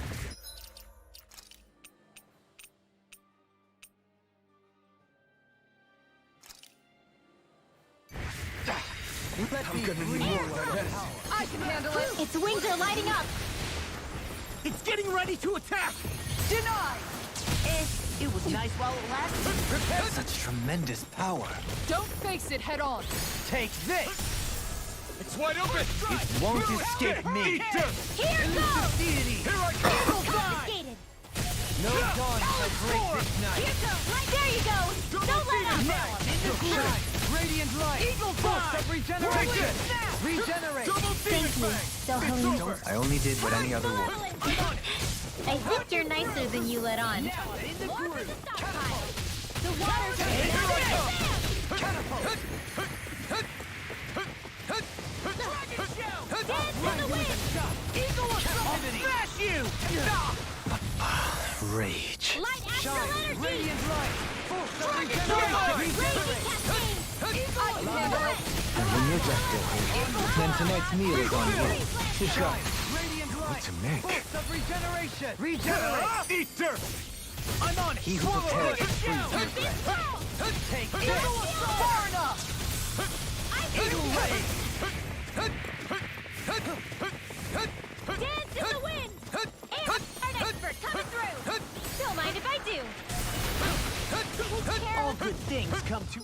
[SPEAKER 7] I'm gonna need more of that.
[SPEAKER 3] I can handle it.
[SPEAKER 5] Its wings are lighting up.
[SPEAKER 1] It's getting ready to attack.
[SPEAKER 3] Denied.
[SPEAKER 1] It was nice while it lasted.
[SPEAKER 6] Such tremendous power.
[SPEAKER 3] Don't face it head on.
[SPEAKER 1] Take this.
[SPEAKER 7] It's wide open!
[SPEAKER 1] It won't escape me.
[SPEAKER 7] Eat dirt!
[SPEAKER 5] Here goes.
[SPEAKER 7] Here I come!
[SPEAKER 5] Confiscated.
[SPEAKER 1] No dawn shall break this night.
[SPEAKER 5] Here goes. Right there you go. Don't let up.
[SPEAKER 1] Now I'm in the groove.
[SPEAKER 6] Radiant light.
[SPEAKER 1] Eagle fly.
[SPEAKER 6] Regeneration.
[SPEAKER 1] Regenerate.
[SPEAKER 7] Double demon
[SPEAKER 5] Thank you,
[SPEAKER 7] fang!
[SPEAKER 5] Selene.
[SPEAKER 6] I only did what any other would.
[SPEAKER 5] I think you're nicer than you let on.
[SPEAKER 1] Now I'm in the
[SPEAKER 5] More
[SPEAKER 1] groove.
[SPEAKER 5] for the stockpile. The water's Catapult. Dance in the wind.
[SPEAKER 1] Eagle assault. Smash you.
[SPEAKER 6] Rage.
[SPEAKER 5] Light astral energy.
[SPEAKER 1] Radiant light.
[SPEAKER 5] Raging cascade.
[SPEAKER 3] I can handle it.
[SPEAKER 6] And when you're just then tonight's meal is on you. To go.
[SPEAKER 1] Radiant
[SPEAKER 2] What
[SPEAKER 1] light.
[SPEAKER 2] to make?
[SPEAKER 1] Force of regeneration. Regenerate.
[SPEAKER 7] Eat dirt!
[SPEAKER 1] I'm on it.
[SPEAKER 6] He who prepares is free to
[SPEAKER 5] Tempest
[SPEAKER 6] regret.
[SPEAKER 5] flow.
[SPEAKER 1] Take this. Far enough.
[SPEAKER 5] Eagle ready. Dance in the wind. Air art expert coming through. Don't mind if I do. Take care
[SPEAKER 1] All
[SPEAKER 5] of
[SPEAKER 1] good things come to.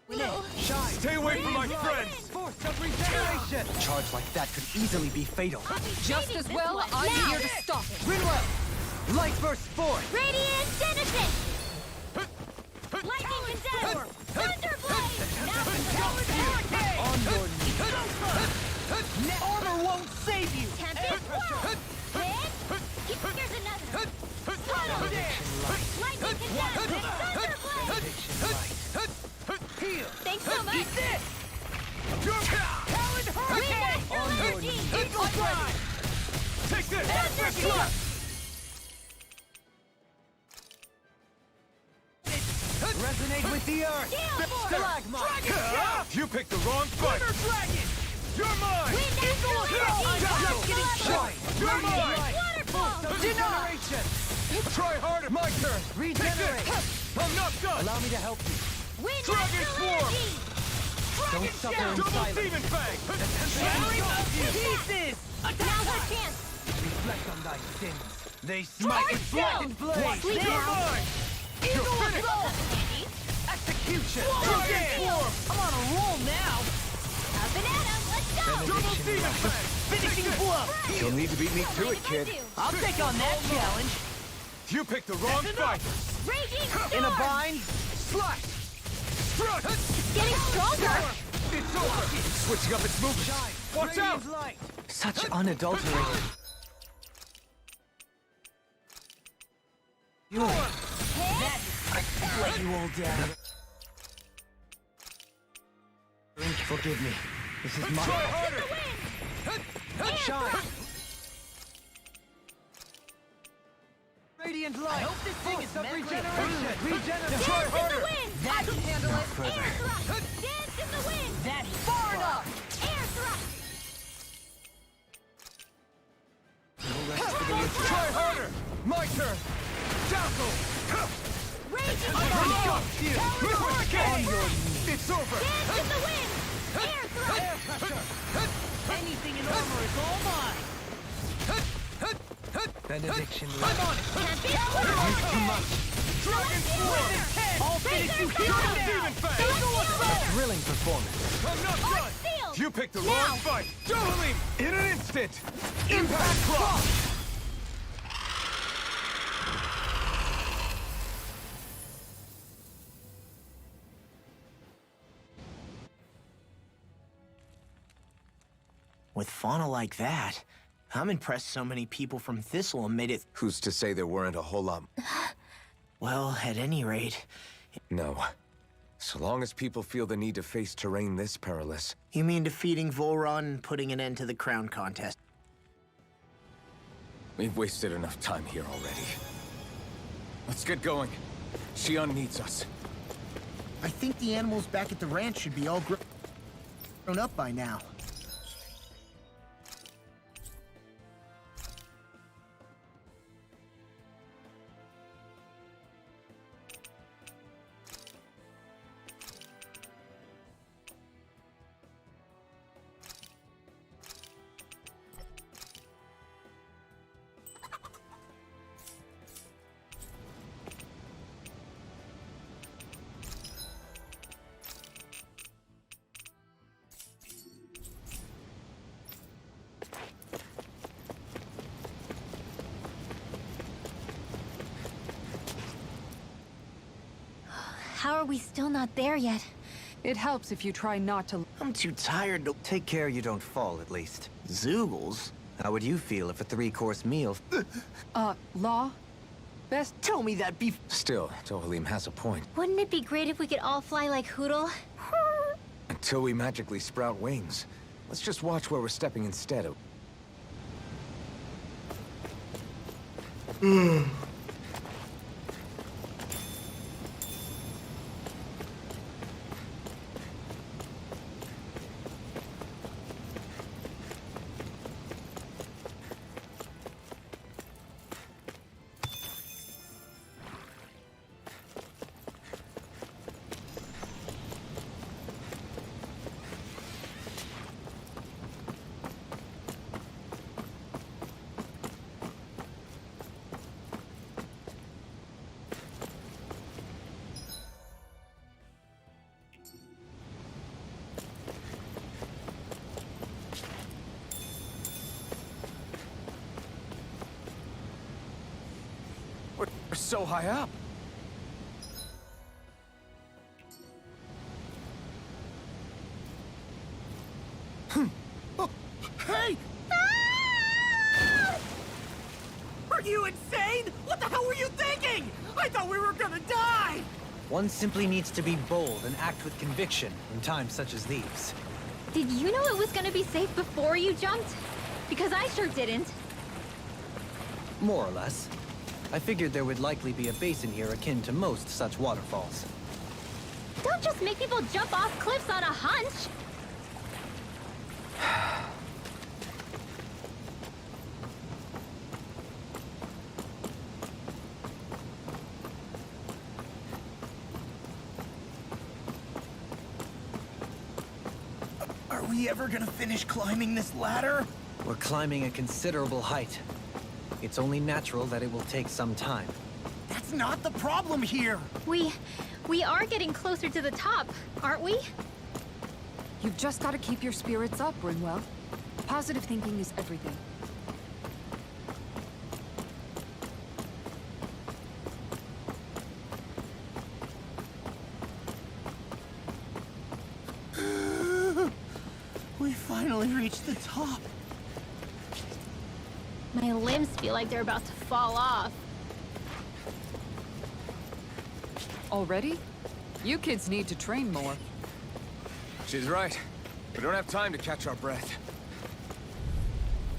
[SPEAKER 5] Will.
[SPEAKER 1] Shine.
[SPEAKER 7] Stay away from my friends!
[SPEAKER 1] Force of regeneration.
[SPEAKER 6] A charge like that could easily be fatal.
[SPEAKER 5] I'll be
[SPEAKER 3] Just
[SPEAKER 5] saving
[SPEAKER 3] as
[SPEAKER 5] this
[SPEAKER 3] well,
[SPEAKER 5] one.
[SPEAKER 3] I'm
[SPEAKER 5] Now.
[SPEAKER 3] here to stop it.
[SPEAKER 1] Rinwell. Light burst forth.
[SPEAKER 5] Radiant Genesis. Lightning Condemn. Thunderblade. Now for the
[SPEAKER 1] On your knees. Armor won't save you.
[SPEAKER 5] Tempest flow. Hit. Here's another. Tunnel. Lightning Condemn. Thunderblade.
[SPEAKER 1] Heal.
[SPEAKER 5] Thanks so much.
[SPEAKER 1] Eat this. Talon
[SPEAKER 5] Wind
[SPEAKER 1] Hurricane.
[SPEAKER 5] astral energy.
[SPEAKER 1] Eagle fly.
[SPEAKER 7] Take this!
[SPEAKER 5] Thunder
[SPEAKER 1] Resonate with the earth.
[SPEAKER 5] Gale Force.
[SPEAKER 1] Stalagmite.
[SPEAKER 7] You picked the wrong fight!
[SPEAKER 1] Dragon.
[SPEAKER 7] You're mine!
[SPEAKER 5] Wind astral energy.
[SPEAKER 1] Just getting started.
[SPEAKER 7] You're
[SPEAKER 1] Radiant
[SPEAKER 7] mine!
[SPEAKER 1] light.
[SPEAKER 5] Waterfall.
[SPEAKER 1] Regeneration.
[SPEAKER 7] Try harder!
[SPEAKER 1] My turn. Regenerate.
[SPEAKER 7] I'm not done!
[SPEAKER 1] Allow me to help you.
[SPEAKER 5] Wind
[SPEAKER 7] Dragon
[SPEAKER 5] astral
[SPEAKER 7] Swarm.
[SPEAKER 5] energy.
[SPEAKER 1] Don't suffer in
[SPEAKER 7] Double
[SPEAKER 1] silence.
[SPEAKER 7] demon fang!
[SPEAKER 1] Shattering of pieces.
[SPEAKER 5] Now's our chance.
[SPEAKER 1] Reflect on thy sins. They smite with blackened blades.
[SPEAKER 5] Sleep
[SPEAKER 7] You're
[SPEAKER 5] now.
[SPEAKER 7] mine!
[SPEAKER 1] Eagle
[SPEAKER 7] finished.
[SPEAKER 1] assault. Execution.
[SPEAKER 7] Dragon Swarm!
[SPEAKER 1] I'm on a roll now.
[SPEAKER 5] Up and at 'em. Let's go.
[SPEAKER 7] Double demon fang!
[SPEAKER 1] Finishing blow.
[SPEAKER 2] You'll need to beat me to it, kid.
[SPEAKER 1] I'll take on that challenge.
[SPEAKER 7] You picked the wrong fight!
[SPEAKER 5] Raging storm.
[SPEAKER 1] In a bind.
[SPEAKER 7] Slash! Thrust!
[SPEAKER 5] Getting stronger.
[SPEAKER 7] It's over! Switching up its movement! Watch out!
[SPEAKER 1] Radiant light.
[SPEAKER 6] Such unadulterated.
[SPEAKER 1] Let you all down.
[SPEAKER 6] Forgive me. This is my
[SPEAKER 7] Try
[SPEAKER 6] fault.
[SPEAKER 7] harder!
[SPEAKER 1] Shine. Radiant light. I hope this thing is regeneration. Regeneration.
[SPEAKER 7] Try
[SPEAKER 5] Dance in the
[SPEAKER 7] harder!
[SPEAKER 5] wind.
[SPEAKER 3] I can handle it.
[SPEAKER 6] Further.
[SPEAKER 5] Air thrust. Dance in the wind.
[SPEAKER 1] That's far enough.
[SPEAKER 5] Air thrust.
[SPEAKER 7] Try harder! My turn! Tackle!
[SPEAKER 5] Raging
[SPEAKER 7] Pretty
[SPEAKER 5] storm.
[SPEAKER 7] tough, you! Hurricane! It's over!
[SPEAKER 5] Dance in the wind. Air thrust.
[SPEAKER 1] Anything in armor is all mine.
[SPEAKER 6] Benediction
[SPEAKER 1] I'm
[SPEAKER 6] light.
[SPEAKER 1] on it.
[SPEAKER 5] Tempest flow.
[SPEAKER 7] Dragon Swarm!
[SPEAKER 1] I'll finish you here
[SPEAKER 7] Double
[SPEAKER 1] now.
[SPEAKER 7] demon fang!
[SPEAKER 6] Thrilling performance.
[SPEAKER 7] I'm not done!
[SPEAKER 5] Sealed.
[SPEAKER 7] You picked the
[SPEAKER 5] Now.
[SPEAKER 7] wrong fight! Dohalim! In an instant! Impact Clock!
[SPEAKER 1] With fauna like that, I'm impressed so many people from Thistle made it.
[SPEAKER 2] Who's to say there weren't a whole lot?
[SPEAKER 1] Well, at any rate,
[SPEAKER 2] No. So long as people feel the need to face terrain this perilous.
[SPEAKER 1] You mean defeating Volron and putting an end to the crown contest?
[SPEAKER 2] We've wasted enough time here already. Let's get going. Shion needs us.
[SPEAKER 1] I think the animals back at the ranch should be all grown up by now.
[SPEAKER 5] How are we still not there yet?
[SPEAKER 3] It helps if you try not to.
[SPEAKER 1] I'm too tired to...
[SPEAKER 6] Take care you don't fall, at least.
[SPEAKER 1] Zoogles?
[SPEAKER 6] How would you feel if a 3-course meal...
[SPEAKER 3] Law? Best.
[SPEAKER 1] Tell me that beef...
[SPEAKER 2] Still, Tohalim has a point.
[SPEAKER 5] Wouldn't it be great if we could all fly like Hootle?
[SPEAKER 2] Until we magically sprout wings, let's just watch where we're stepping instead of...
[SPEAKER 7] We're so high up.
[SPEAKER 1] Hey! Are you insane? What the hell were you thinking? I thought we were gonna die!
[SPEAKER 6] One simply needs to be bold and act with conviction in times such as these.
[SPEAKER 5] Did you know it was gonna be safe before you jumped? Because I sure didn't.
[SPEAKER 6] More or less. I figured there would likely be a basin here akin to most such waterfalls.
[SPEAKER 5] Don't just make people jump off cliffs on a hunch!
[SPEAKER 1] Are we ever gonna finish climbing this ladder?
[SPEAKER 6] We're climbing a considerable height. It's only natural that it will take some time.
[SPEAKER 1] That's not the problem here!
[SPEAKER 5] We are getting closer to the top, aren't we?
[SPEAKER 3] You've just got to keep your spirits up, Rinwell. Positive thinking is everything.
[SPEAKER 1] We finally reached the top.
[SPEAKER 5] My limbs feel like they're about to fall off.
[SPEAKER 3] Already? You kids need to train more.
[SPEAKER 2] She's right. We don't have time to catch our breath.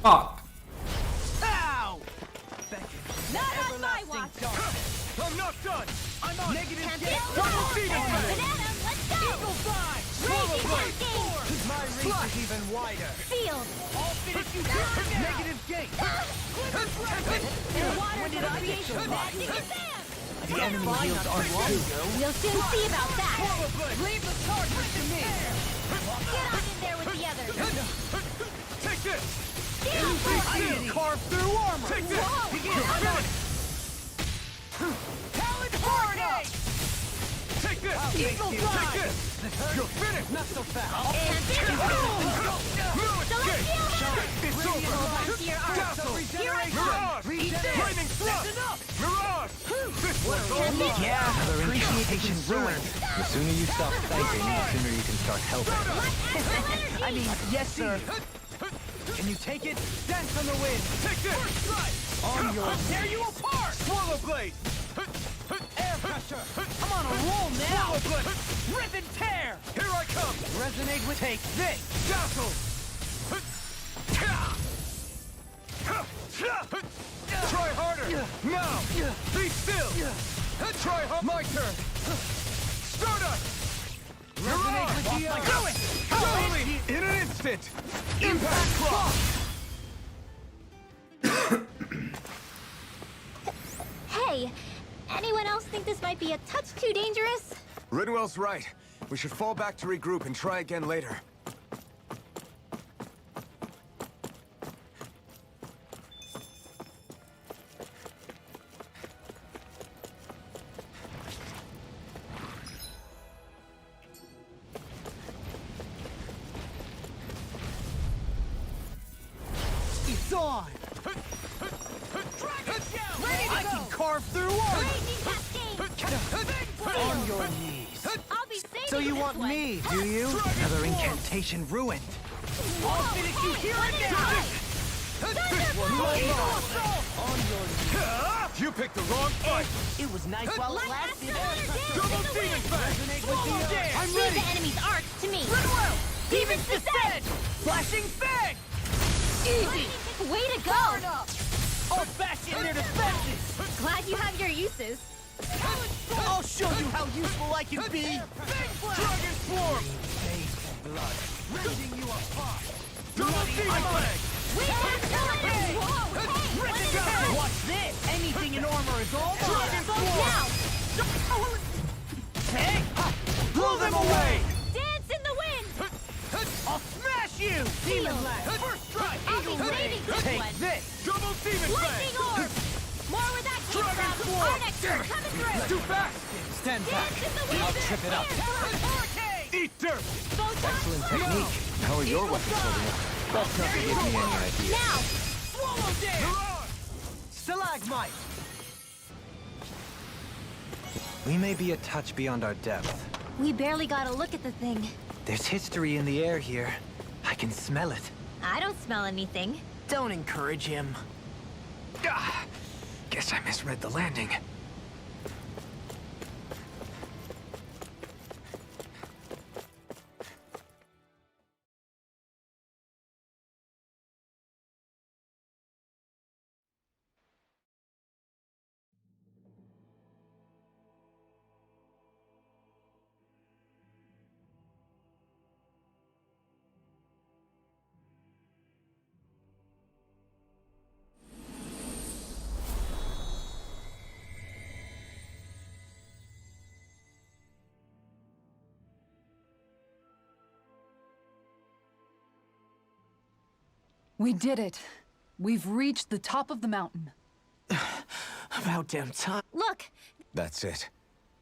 [SPEAKER 4] Fuck.
[SPEAKER 1] Ow!
[SPEAKER 5] Not on my watch!
[SPEAKER 7] I'm not done. I'm on.
[SPEAKER 5] Can't
[SPEAKER 7] Negative
[SPEAKER 5] get
[SPEAKER 7] Double feet on me.
[SPEAKER 5] Banana, let's go!
[SPEAKER 7] Eagle fly.
[SPEAKER 5] Raging
[SPEAKER 7] Blade.
[SPEAKER 5] Cascade!
[SPEAKER 7] My reach is even wider.
[SPEAKER 5] Field!
[SPEAKER 7] I'll finish you now. Negative gate.
[SPEAKER 5] Water recreation magic advance!
[SPEAKER 6] The enemy heals are long ago.
[SPEAKER 5] We'll soon see about that!
[SPEAKER 7] Leave the target to me.
[SPEAKER 5] Get on in there with the others!
[SPEAKER 7] Take this.
[SPEAKER 5] Shield!
[SPEAKER 7] I can carve through armor. Take this. I'm on it. Talon Horde. Take this. Eagle fly. Take this. You're finished. Not so fast. It's over. Dazzle. Mirage. Lightning thrust. Mirage. This one's all mine.
[SPEAKER 1] Yeah,
[SPEAKER 6] Another incantation ruined. The sooner you stop fighting, the sooner you can start helping.
[SPEAKER 1] I mean, yes, sir.
[SPEAKER 6] Can you take it? Dance on the wind!
[SPEAKER 7] Take this. First strike.
[SPEAKER 1] On your...
[SPEAKER 7] I'll tear you apart. Swallow blade. Air pressure. I'm
[SPEAKER 1] on a roll now!
[SPEAKER 7] Swallow blade!
[SPEAKER 1] Rip and tear!
[SPEAKER 7] Here I come!
[SPEAKER 1] Resonate with... Take this!
[SPEAKER 7] Dazzle! Try harder! Now! Be still! Try hard! My turn! Stardust!
[SPEAKER 1] Resonate with the... Do it!
[SPEAKER 7] Follow me! In an instant! Impact Claw!
[SPEAKER 5] Hey, anyone else think this might be a touch too dangerous?
[SPEAKER 2] Ridwell's right. We should fall back to regroup and try again later.
[SPEAKER 1] It's on! I can carve through one!
[SPEAKER 5] Raging Cascade!
[SPEAKER 1] On your knees!
[SPEAKER 5] I'll be saving
[SPEAKER 6] So you
[SPEAKER 5] this
[SPEAKER 6] want
[SPEAKER 5] one.
[SPEAKER 6] me, do you? Another incantation ruined.
[SPEAKER 5] I'll finish you here and now!
[SPEAKER 7] You picked the wrong fight!
[SPEAKER 1] It was nice while it lasted.
[SPEAKER 7] Double Demon Fang!
[SPEAKER 1] I'm
[SPEAKER 5] Leave
[SPEAKER 1] ready!
[SPEAKER 5] the enemy's arcs to me!
[SPEAKER 1] Demon's Descent! Flashing Fang! Easy!
[SPEAKER 5] Way to go!
[SPEAKER 1] I'll bash in their defenses!
[SPEAKER 5] Glad you have your uses.
[SPEAKER 1] I'll show you how useful I can be!
[SPEAKER 7] Dragon Swarm!
[SPEAKER 1] Rending you apart!
[SPEAKER 7] Double Demon Fang!
[SPEAKER 5] We have killers! Whoa! Hey! Let it go!
[SPEAKER 1] Watch this! Anything in armor is all mine!
[SPEAKER 5] Now!
[SPEAKER 1] Hey! Blow them away!
[SPEAKER 5] Dance in the wind!
[SPEAKER 1] I'll smash you! Demon Lash! First strike!
[SPEAKER 5] I'll be
[SPEAKER 1] Eagle
[SPEAKER 5] saving
[SPEAKER 1] Ray!
[SPEAKER 5] this
[SPEAKER 1] Take
[SPEAKER 5] one.
[SPEAKER 1] this!
[SPEAKER 7] Double Demon
[SPEAKER 5] Lightning
[SPEAKER 7] Fang!
[SPEAKER 5] orb! More where that came
[SPEAKER 7] Dragon
[SPEAKER 5] from!
[SPEAKER 7] Swarm!
[SPEAKER 5] Our next turn coming through!
[SPEAKER 7] Too fast!
[SPEAKER 6] Stand back.
[SPEAKER 5] Dance in the wind!
[SPEAKER 6] I'll trip it up.
[SPEAKER 7] Eat dirt!
[SPEAKER 6] Excellent technique. How are your weapons holding up? That's not to give me any idea.
[SPEAKER 5] Now!
[SPEAKER 1] Swallow dance! Stalagmite!
[SPEAKER 6] We may be a touch beyond our depth.
[SPEAKER 5] We barely got a look at the thing.
[SPEAKER 6] There's history in the air here. I can smell it.
[SPEAKER 5] I don't smell anything.
[SPEAKER 1] Don't encourage him.
[SPEAKER 2] Ah, guess I misread the landing.
[SPEAKER 3] We did it. We've reached the top of the mountain.
[SPEAKER 1] About damn time.
[SPEAKER 5] Look!
[SPEAKER 2] That's it.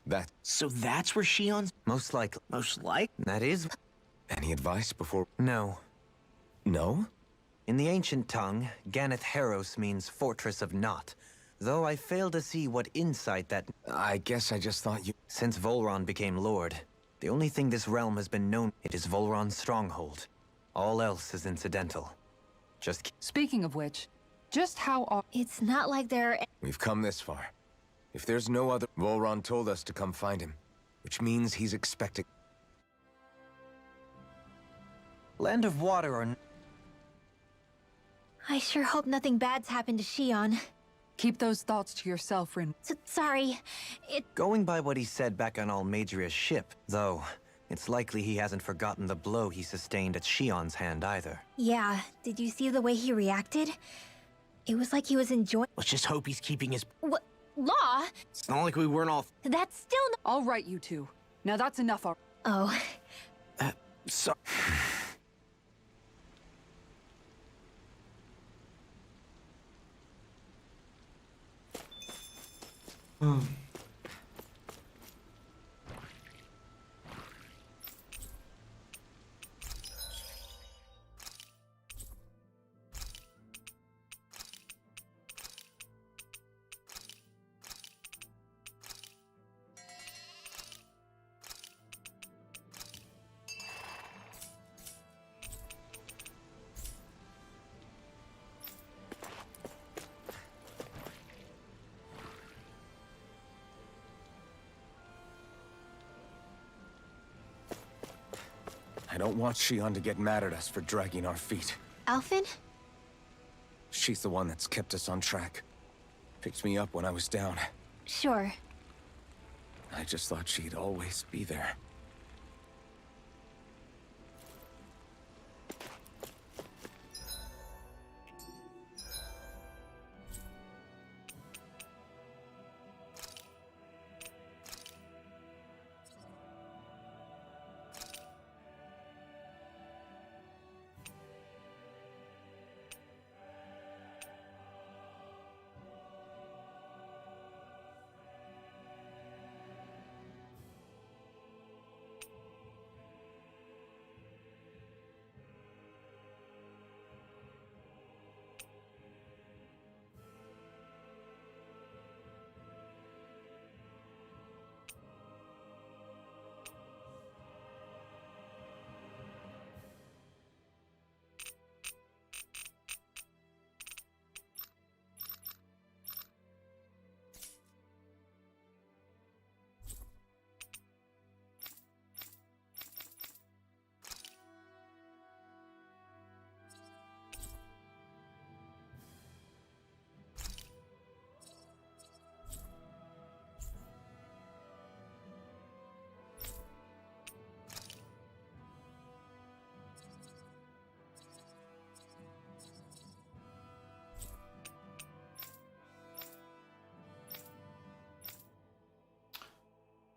[SPEAKER 2] That.
[SPEAKER 1] So that's where Shion's
[SPEAKER 6] Most likely.
[SPEAKER 1] most like?
[SPEAKER 6] That is...
[SPEAKER 2] Any advice before?
[SPEAKER 6] No.
[SPEAKER 2] No?
[SPEAKER 6] In the ancient tongue, Ganeth Heros means Fortress of Naught. Though I fail to see what insight that...
[SPEAKER 2] I guess I just thought you.
[SPEAKER 6] Since Volron became Lord, the only thing this realm has been known, it is Volron's stronghold. All else is incidental. Just...
[SPEAKER 3] Speaking of which, just how are...
[SPEAKER 5] It's not like there are...
[SPEAKER 2] We've come this far. If there's no other. Volron told us to come find him, which means he's expecting.
[SPEAKER 6] Land of Water or...
[SPEAKER 5] I sure hope nothing bad's happened to Shion.
[SPEAKER 3] Keep those thoughts to yourself, Rin.
[SPEAKER 5] Sorry.
[SPEAKER 6] Going by what he said back on Almadria's ship, though, it's likely he hasn't forgotten the blow he sustained at Shion's hand either.
[SPEAKER 5] Yeah, did you see the way he reacted? It was like he was enjoying...
[SPEAKER 1] Let's just hope he's keeping his...
[SPEAKER 5] What? Law?
[SPEAKER 1] It's not like we weren't all...
[SPEAKER 5] That's still not...
[SPEAKER 3] All right, you two. Now that's enough.
[SPEAKER 5] Oh.
[SPEAKER 1] So...
[SPEAKER 2] I don't want Shion to get mad at us for dragging our feet.
[SPEAKER 5] Alphen?
[SPEAKER 2] She's the one that's kept us on track. Picked me up when I was down.
[SPEAKER 5] Sure.
[SPEAKER 2] I just thought she'd always be there.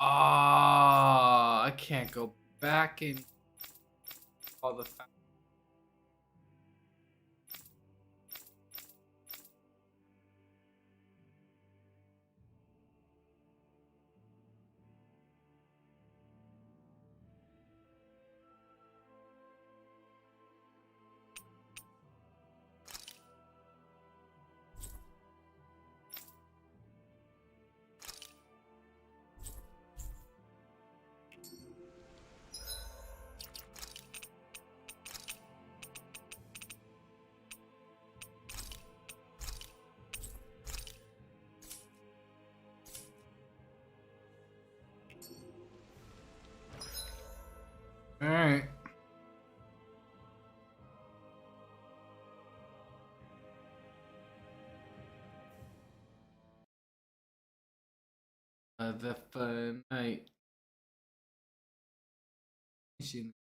[SPEAKER 4] Ah, I can't go back in all the All right. The fun night.